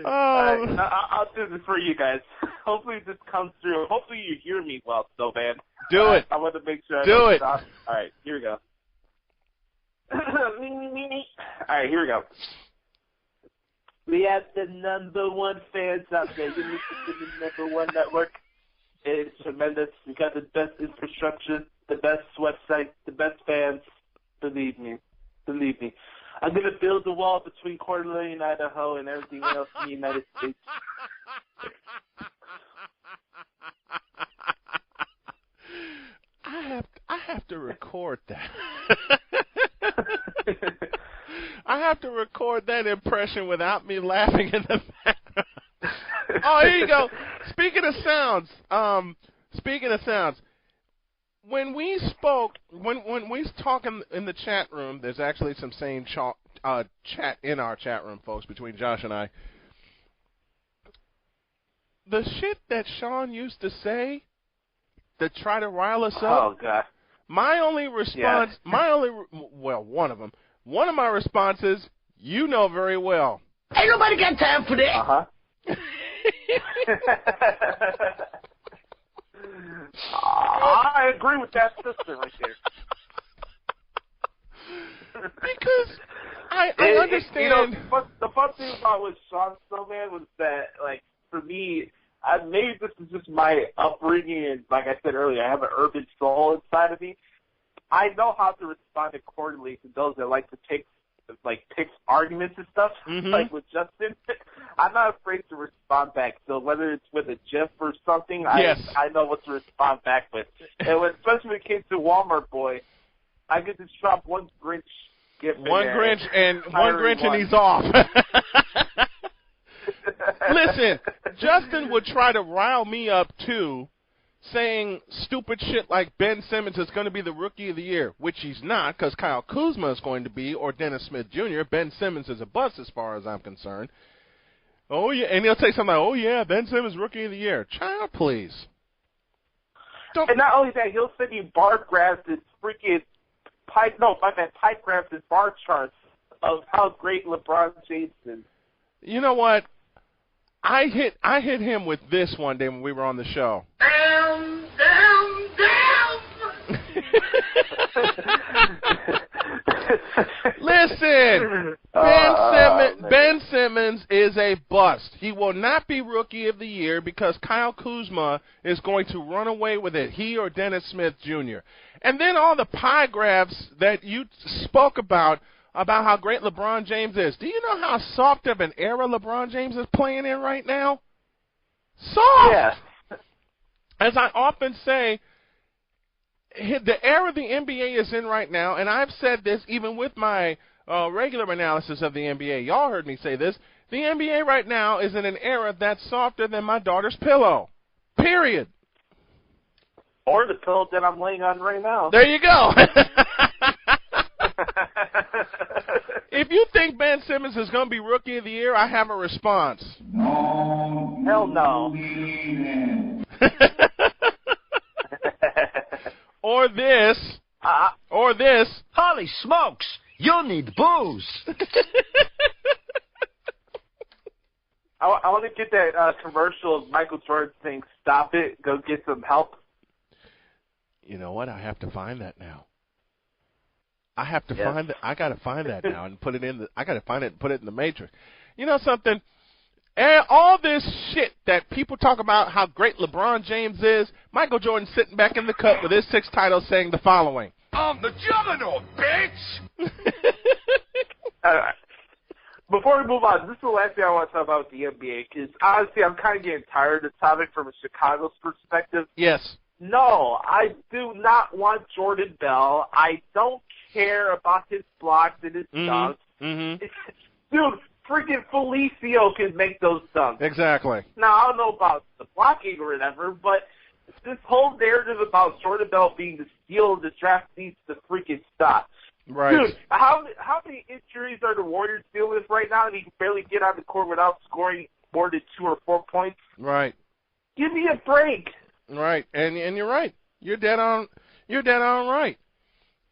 I'll do this for you guys. Hopefully this comes through. Hopefully you hear me well, though, man. Do it. I want to make sure. Do it. All right, here we go. All right, here we go. We have the number one fans out there. You listen to the number one network. It's tremendous. We got the best infrastructure, the best website, the best fans. Believe me. Believe me. I'm going to build the wall between Coeur d'Alene, Idaho, and everything else in the United States. I have to record that. I have to record that impression without me laughing in the background. Oh, here you go. Speaking of sounds, when we spoke, when we talk in the chat room, there's actually some sane chat in our chat room, folks, between Josh and I. The shit that Sean used to say to try to rile us up. Oh, God. My only response, one of them. One of my responses, you know very well. Ain't nobody got time for that. Uh-huh. I agree with that sister right there. Because I understand. You know, the fun thing about with Sean Snowman was that, like, for me, maybe this is just my upbringing, and like I said earlier, I have an urban soul inside of me. I know how to respond accordingly to those that like to pick arguments and stuff, like with Justin. I'm not afraid to respond back. So whether it's with a GIF or something, I know what to respond back with. And especially when it came to Walmart Boy, I could just drop one Grinch GIF in there. One Grinch and he's off. Listen, Justin would try to rile me up too, saying stupid shit like Ben Simmons is going to be the Rookie of the Year, which he's not, because Kyle Kuzma is going to be, or Dennis Smith Jr. Ben Simmons is a bust as far as I'm concerned. Oh, yeah, and he'll say something like, oh, yeah, Ben Simmons Rookie of the Year. Child, please. And not only that, he'll send you bar graphs and freaking pipe graphs and bar charts of how great LeBron James is. You know what? I hit him with this one day when we were on the show. Down. Listen, Ben Simmons is a bust. He will not be Rookie of the Year because Kyle Kuzma is going to run away with it, he or Dennis Smith Jr. And then all the pie graphs that you spoke about how great LeBron James is. Do you know how soft of an era LeBron James is playing in right now? Soft! Yeah. As I often say, the era the NBA is in right now, and I've said this even with my regular analysis of the NBA. Y'all heard me say this. The NBA right now is in an era that's softer than my daughter's pillow. Period. Or the pillow that I'm laying on right now. There you go. If you think Ben Simmons is going to be Rookie of the Year, I have a response. No. Hell no. Or this. Holy smokes, you'll need booze. I want to get that commercial of Michael Jordan saying, "Stop it, go get some help." You know what? I have to find that now. I gotta find that now and put it in I gotta find it and put it in the Matrix. You know something? All this shit that people talk about how great LeBron James is, Michael Jordan sitting back in the cup with his 6 titles saying the following. I'm the juggernaut, bitch! All right. Before we move on, this is the last thing I want to talk about with the NBA, because honestly, I'm kind of getting tired of the topic from a Chicago's perspective. Yes. No, I do not want Jordan Bell. I don't care about his blocks and his dunks. Mm-hmm. Dude, freaking Felicio can make those dunks. Exactly. Now, I don't know about the blocking or whatever, but this whole narrative about Jordan Bell being the steal of the draft needs to freaking stop. Right. Dude, how many injuries are the Warriors dealing with right now, and he can barely get on the court without scoring more than 2 or 4 points? Right. Give me a break. Right. And you're right. You're dead on right.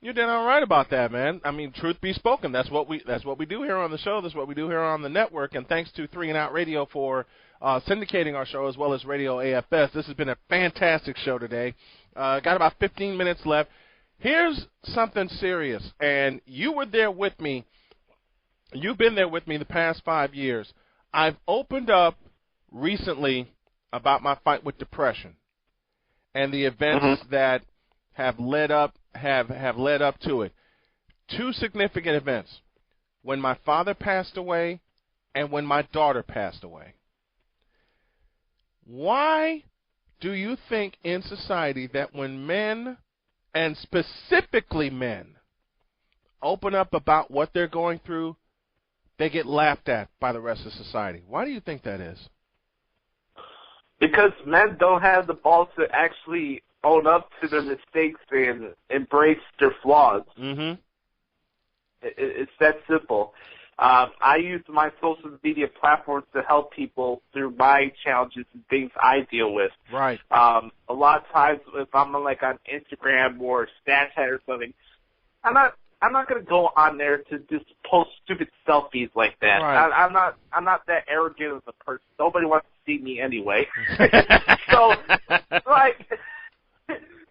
You're dead on right about that, man. I mean, truth be spoken, that's what we do here on the show. That's what we do here on the network. And thanks to 3 and Out Radio for syndicating our show, as well as Radio AFS. This has been a fantastic show today. Got about 15 minutes left. Here's something serious, and you were there with me. You've been there with me the past 5 years. I've opened up recently about my fight with depression and the events that have led up to it. 2 significant events: when my father passed away and when my daughter passed away. Why do you think in society that when men, and specifically men, open up about what they're going through, they get laughed at by the rest of society? Why do you think that is? Because men don't have the balls to actually own up to their mistakes and embrace their flaws. Mm-hmm. It's that simple. I use my social media platforms to help people through my challenges and things I deal with. Right. A lot of times, if I'm like on Instagram or Snapchat or something, I'm not going to go on there to just post stupid selfies like that. Right. I'm not that arrogant of a person. Nobody wants to see me anyway. So, like,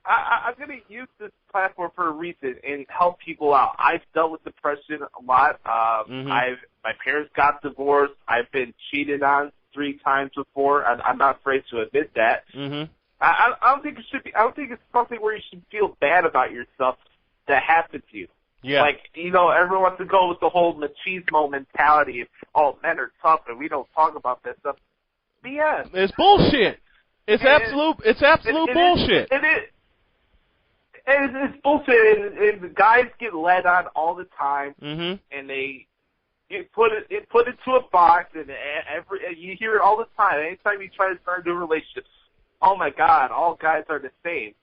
I'm going to use this platform for a reason and help people out. I've dealt with depression a lot. My parents got divorced. I've been cheated on 3 times before. I'm not afraid to admit that. Mm-hmm. I don't think it should be. I don't think it's something where you should feel bad about yourself that happened to you. Yeah. Like, everyone wants to go with the whole machismo mentality of, oh, men are tough and we don't talk about that stuff. BS. It's bullshit. It's absolute bullshit. It's bullshit, and the guys get led on all the time, and they put into a box, and you hear it all the time. Anytime you try to start a new relationship, oh my God, all guys are the same.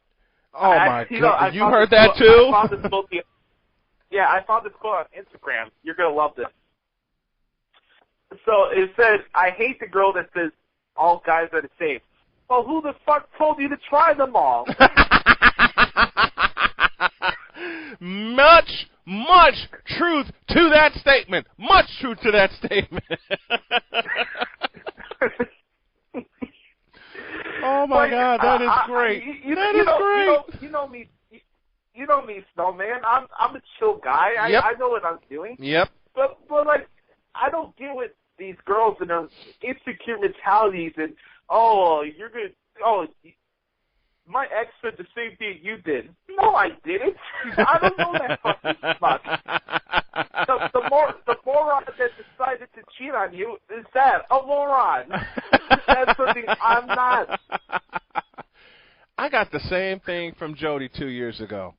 Oh my God, you heard that too? I found this quote on Instagram. You're gonna love this. So it says, "I hate the girl that says all guys are the same." Well, who the fuck told you to try them all? Much truth to that statement. Much truth to that statement. Oh my God, that is great. That is great. You know me, Snowman. I'm a chill guy. I know what I'm doing. Yep. But like, I don't deal with these girls and their insecure mentalities and my ex said the same thing you did. No, I didn't. I don't know that fucking much. The moron that decided to cheat on you is that, a moron. That's something I'm not. I got the same thing from Jody 2 years ago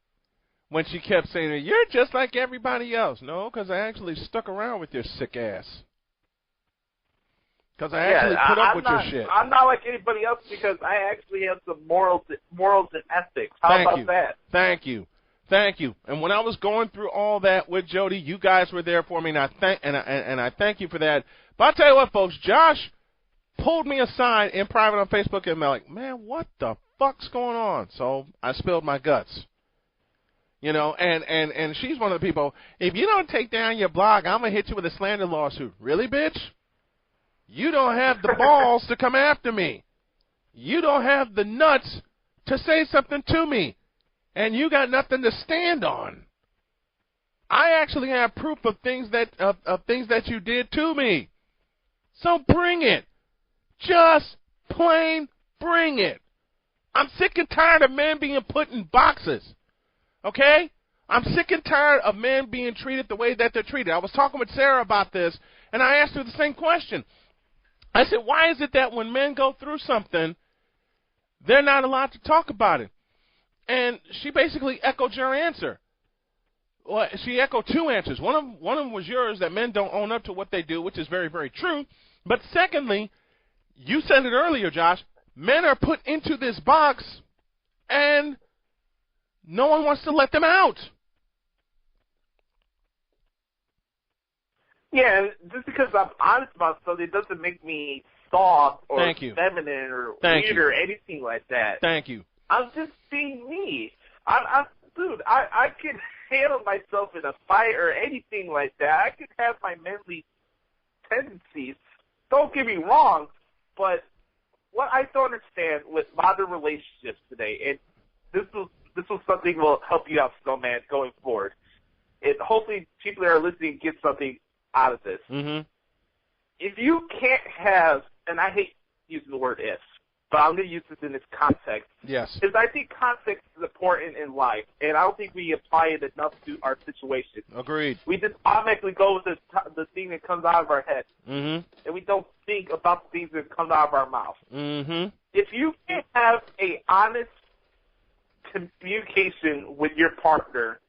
when she kept saying, "You're just like everybody else." No, because I actually stuck around with your sick ass. Because I actually put up with your shit. I'm not like anybody else because I actually have some morals and ethics. How about that? Thank you. And when I was going through all that with Jody, you guys were there for me, and I thank you for that. But I'll tell you what, folks, Josh pulled me aside in private on Facebook and I'm like, "Man, what the fuck's going on?" So I spilled my guts. And she's one of the people, "If you don't take down your blog, I'm going to hit you with a slander lawsuit." Really, bitch? You don't have the balls to come after me. You don't have the nuts to say something to me. And you got nothing to stand on. I actually have proof of things that you did to me. So bring it. Just plain bring it. I'm sick and tired of men being put in boxes. Okay? I'm sick and tired of men being treated the way that they're treated. I was talking with Sarah about this, and I asked her the same question. I said, why is it that when men go through something, they're not allowed to talk about it? And she basically echoed your answer. Well, she echoed two answers. One of them was yours, that men don't own up to what they do, which is very, very true. But secondly, you said it earlier, Josh, men are put into this box and no one wants to let them out. Yeah, just because I'm honest about something doesn't make me soft or feminine or weird or anything like that. Thank you. I'm just being me. Dude, I can handle myself in a fight or anything like that. I can have my manly tendencies. Don't get me wrong, but what I don't understand with modern relationships today, and this was something will help you out, Snowman, going forward. And hopefully people that are listening get something out of this. Mm-hmm. If you can't have, and I hate using the word if, but I'm going to use this in this context. Yes. Because I think context is important in life, and I don't think we apply it enough to our situation. Agreed. We just automatically go with the thing that comes out of our head, mm-hmm. and we don't think about the things that come out of our mouth. Mm-hmm. If you can't have a honest communication with your partner,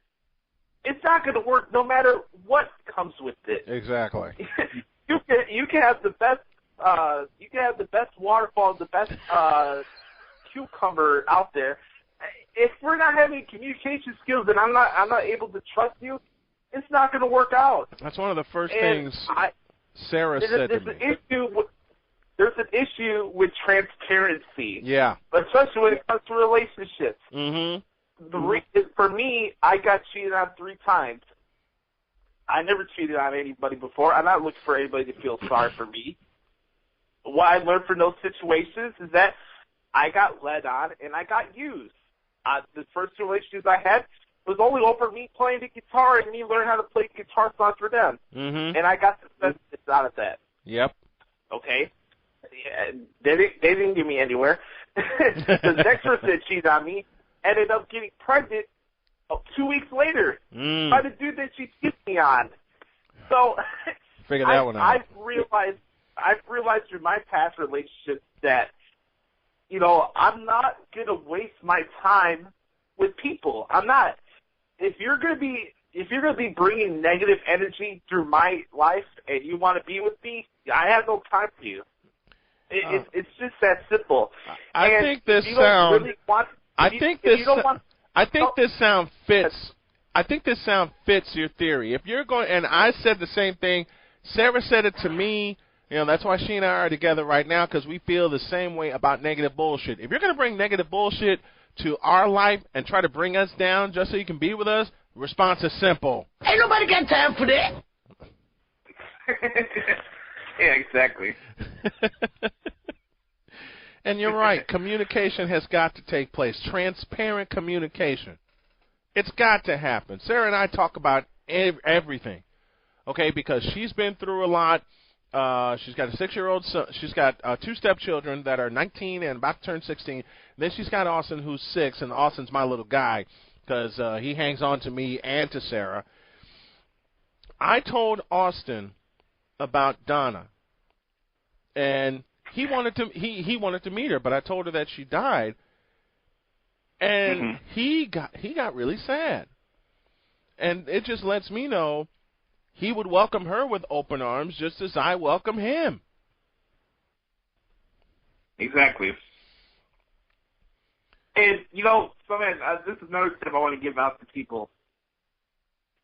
it's not going to work no matter what comes with it. Exactly. You can have the best waterfall, the best cucumber out there. If we're not having communication skills and I'm not able to trust you, it's not going to work out. That's one of the first things Sarah said to me. There's an issue with transparency. Yeah. Especially when it comes to relationships. Mm-hmm. For me, I got cheated on 3 times. I never cheated on anybody before. I'm not looking for anybody to feel sorry for me. What I learned from those situations is that I got led on and I got used. The first 2 relationships I had was only over me playing the guitar and me learning how to play guitar songs for them. Mm-hmm. And I got the benefits out of that. Yep. Okay? Yeah, they didn't get me anywhere. The next person that cheated on me ended up getting pregnant 2 weeks later by the dude that she cheated me on. So figure that one out. I've realized through my past relationships that, you know, I'm not gonna waste my time with people. I'm not. If you're gonna be bringing negative energy through my life and you want to be with me, I have no time for you. It's just that simple. I think this sound fits your theory. If you're going, and I said the same thing, Sarah said it to me. You know, that's why she and I are together right now, because we feel the same way about negative bullshit. If you're going to bring negative bullshit to our life and try to bring us down just so you can be with us, response is simple. Ain't nobody got time for that. Yeah, exactly. And you're right. Communication has got to take place. Transparent communication. It's got to happen. Sarah and I talk about everything, okay, because she's been through a lot. She's got a 6-year-old son. She's got 2 stepchildren that are 19 and about to turn 16. Then she's got Austin, who's 6, and Austin's my little guy because he hangs on to me and to Sarah. I told Austin about Donna, and he wanted to meet her, but I told her that she died, and he got really sad, and it just lets me know he would welcome her with open arms just as I welcome him. Exactly. And, you know, this is another tip I want to give out to people.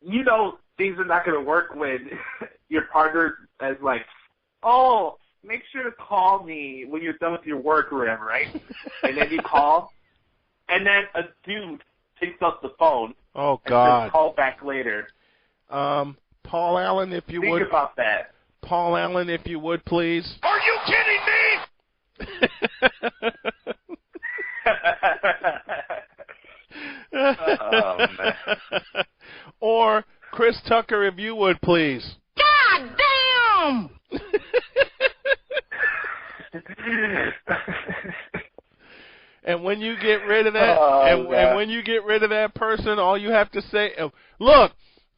You know things are not going to work when your partner is like, oh, make sure to call me when you're done with your work or whatever, right? And then you call, and then a dude picks up the phone. Oh, God. And says, call back later. Paul Allen, if you would. Think about that. Paul Allen, if you would, please. Are you kidding me? Oh, man. Or Chris Tucker, if you would, please. God damn! And when you get rid of that, and when you get rid of that person, all you have to say, look,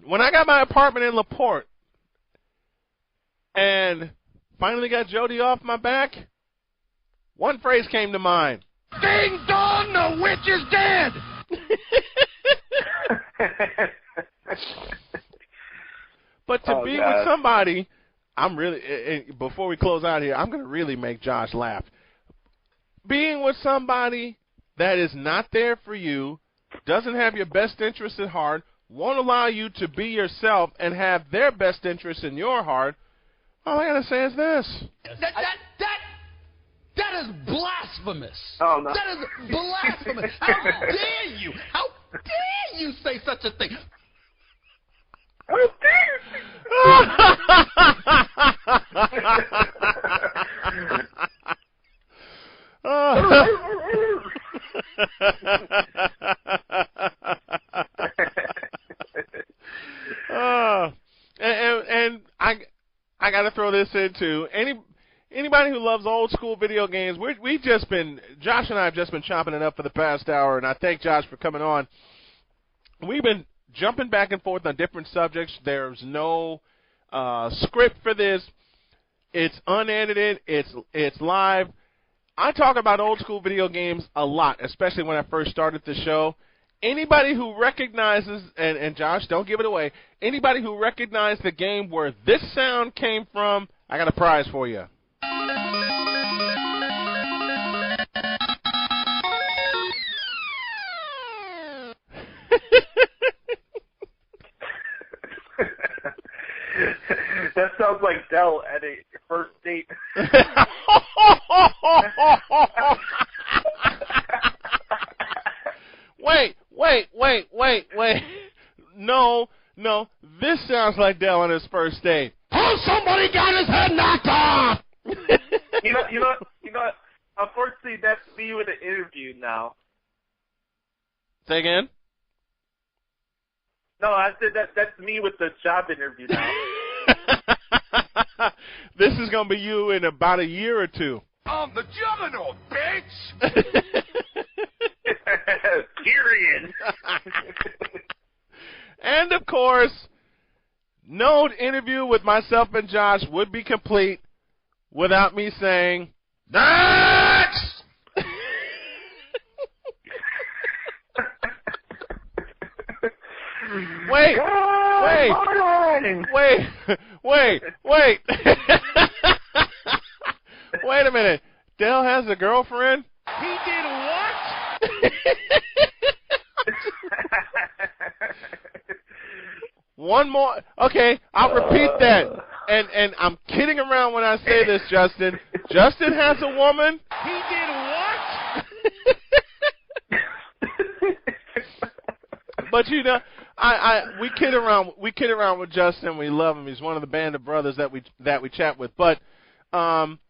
when I got my apartment in LaPorte and finally got Jody off my back, one phrase came to mind. Ding dong, the witch is dead! But to be with somebody, I'm really, before we close out here, I'm going to really make Josh laugh. Being with somebody that is not there for you, doesn't have your best interest at heart, won't allow you to be yourself and have their best interest in your heart, all I got to say is this. That is blasphemous. Oh, no. That is blasphemous. How dare you? How dare you say such a thing? How dare and I got to throw this in too. Anybody who loves old school video games, Josh and I have just been chopping it up for the past hour, and I thank Josh for coming on. We've been jumping back and forth on different subjects. There's no script for this. It's unedited. It's live. I talk about old school video games a lot, especially when I first started the show. Anybody who recognizes, and Josh, don't give it away, anybody who recognized the game where this sound came from, I got a prize for you. That sounds like Dell at a first date. Wait. No. This sounds like Dell on his first date. Oh, somebody got his head knocked off! You know what? Unfortunately, that's me with an interview now. Say again? No, I said that's me with the job interview now. This is going to be you in about a year or two. I'm the juggernaut, bitch! Period. And, of course, no interview with myself and Josh would be complete without me saying, Next! Wait a minute. Dell has a girlfriend? He did what? One more. Okay, I'll repeat that. And I'm kidding around when I say this, Justin. Justin has a woman? He did what? But we kid around with Justin. We love him. He's one of the band of brothers that we chat with. But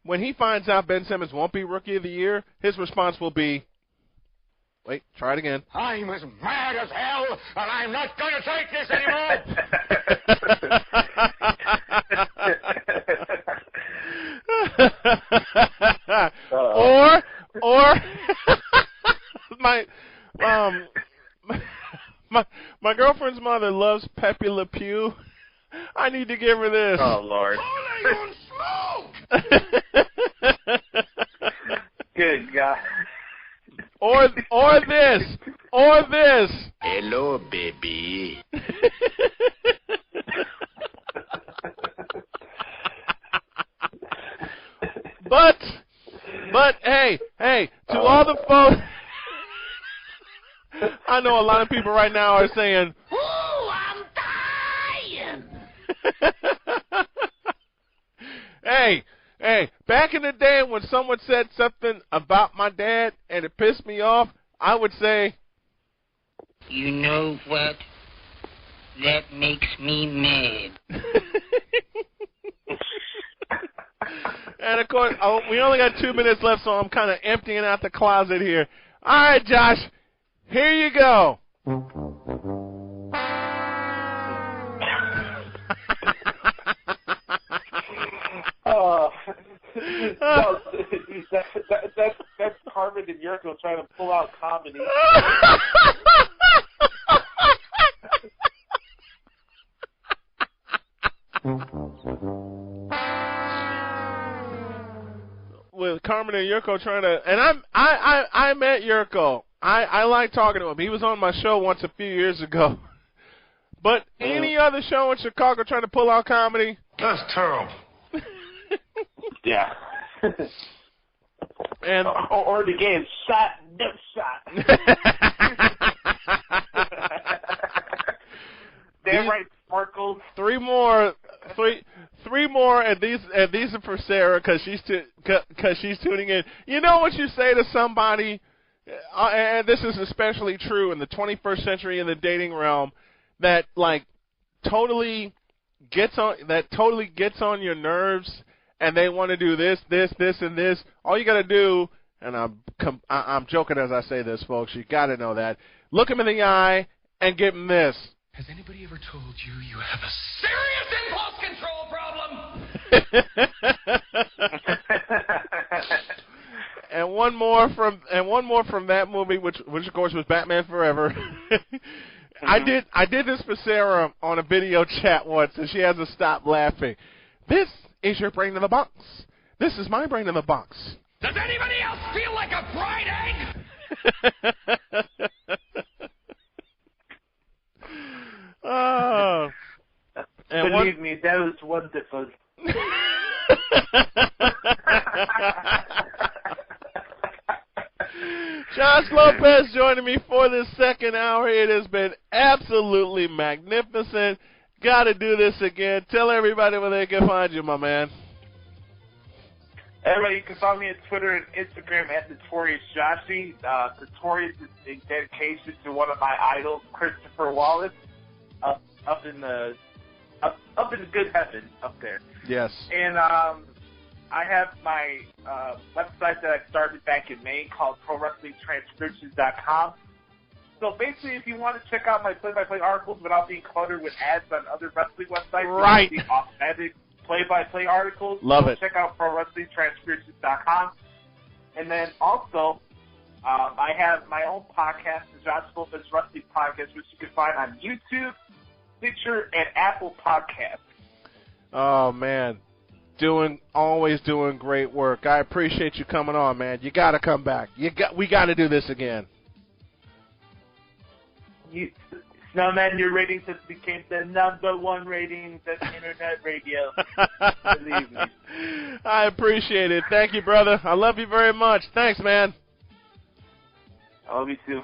when he finds out Ben Simmons won't be Rookie of the Year, his response will be, wait, try it again. I'm as mad as hell, and I'm not going to take this anymore. or my girlfriend's mother loves Pepe Le Pew. I need to give her this. Oh, Lord. Good God. Or this. Hello, baby. But hey, to all the folks, I know a lot of people right now are saying, "Ooh, I'm dying." Hey, back in the day when someone said something about my dad and it pissed me off, I would say, you know what? That makes me mad. And of course, we only got 2 minutes left, so I'm kind of emptying out the closet here. All right, Josh, here you go. That's Carmen and Yurko trying to pull out comedy. With Carmen and Yurko trying to, and I met Yurko. I like talking to him. He was on my show once a few years ago. But any other show in Chicago trying to pull out comedy? That's terrible. Yeah. And or the game shot, no shot. Damn right, Sparkles. Three more, and these are for Sarah because she's tuning in. You know what you say to somebody, and this is especially true in the 21st century in the dating realm, that like totally gets on your nerves, and they want to do this, and this. All you got to do, and I'm joking as I say this, folks. You got to know that. Look him in the eye and give him this. Has anybody ever told you you have a serious impulse control problem? And one more from that movie, which of course was Batman Forever. I did this for Sarah on a video chat once, and she has to stop laughing. This is your brain in the box. This is my brain in the box. Does anybody else feel like a fried egg? Oh. And believe me, that was wonderful. Josh Lopez joining me for this second hour. It has been absolutely magnificent. Got to do this again. Tell everybody where they can find you, my man. Everybody, you can follow me on Twitter and Instagram at Notorious Joshy. Notorious is a dedication to one of my idols, Christopher Wallace, up in the good heaven up there. Yes. And I have my website that I started back in May called ProWrestlingTranscriptions.com. So basically, if you want to check out my play-by-play articles without being cluttered with ads on other wrestling websites, right? The authentic play-by-play articles. Love it. Check out ProWrestlingTranscriptions.com. And then also, I have my own podcast, the Josh Lopez Wrestling Podcast, which you can find on YouTube, Stitcher, and Apple Podcasts. Oh man, always doing great work. I appreciate you coming on, man. You got to come back. We got to do this again. Snowman, your ratings have became the #1 ratings on internet radio. Believe me. I appreciate it. Thank you, brother. I love you very much. Thanks, man. I love you too.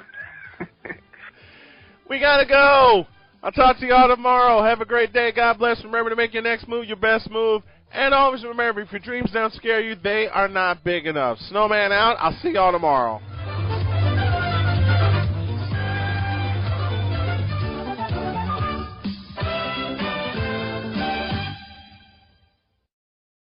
We got to go. I'll talk to you all tomorrow. Have a great day. God bless. Remember to make your next move your best move. And always remember, if your dreams don't scare you, they are not big enough. Snowman out. I'll see y'all tomorrow.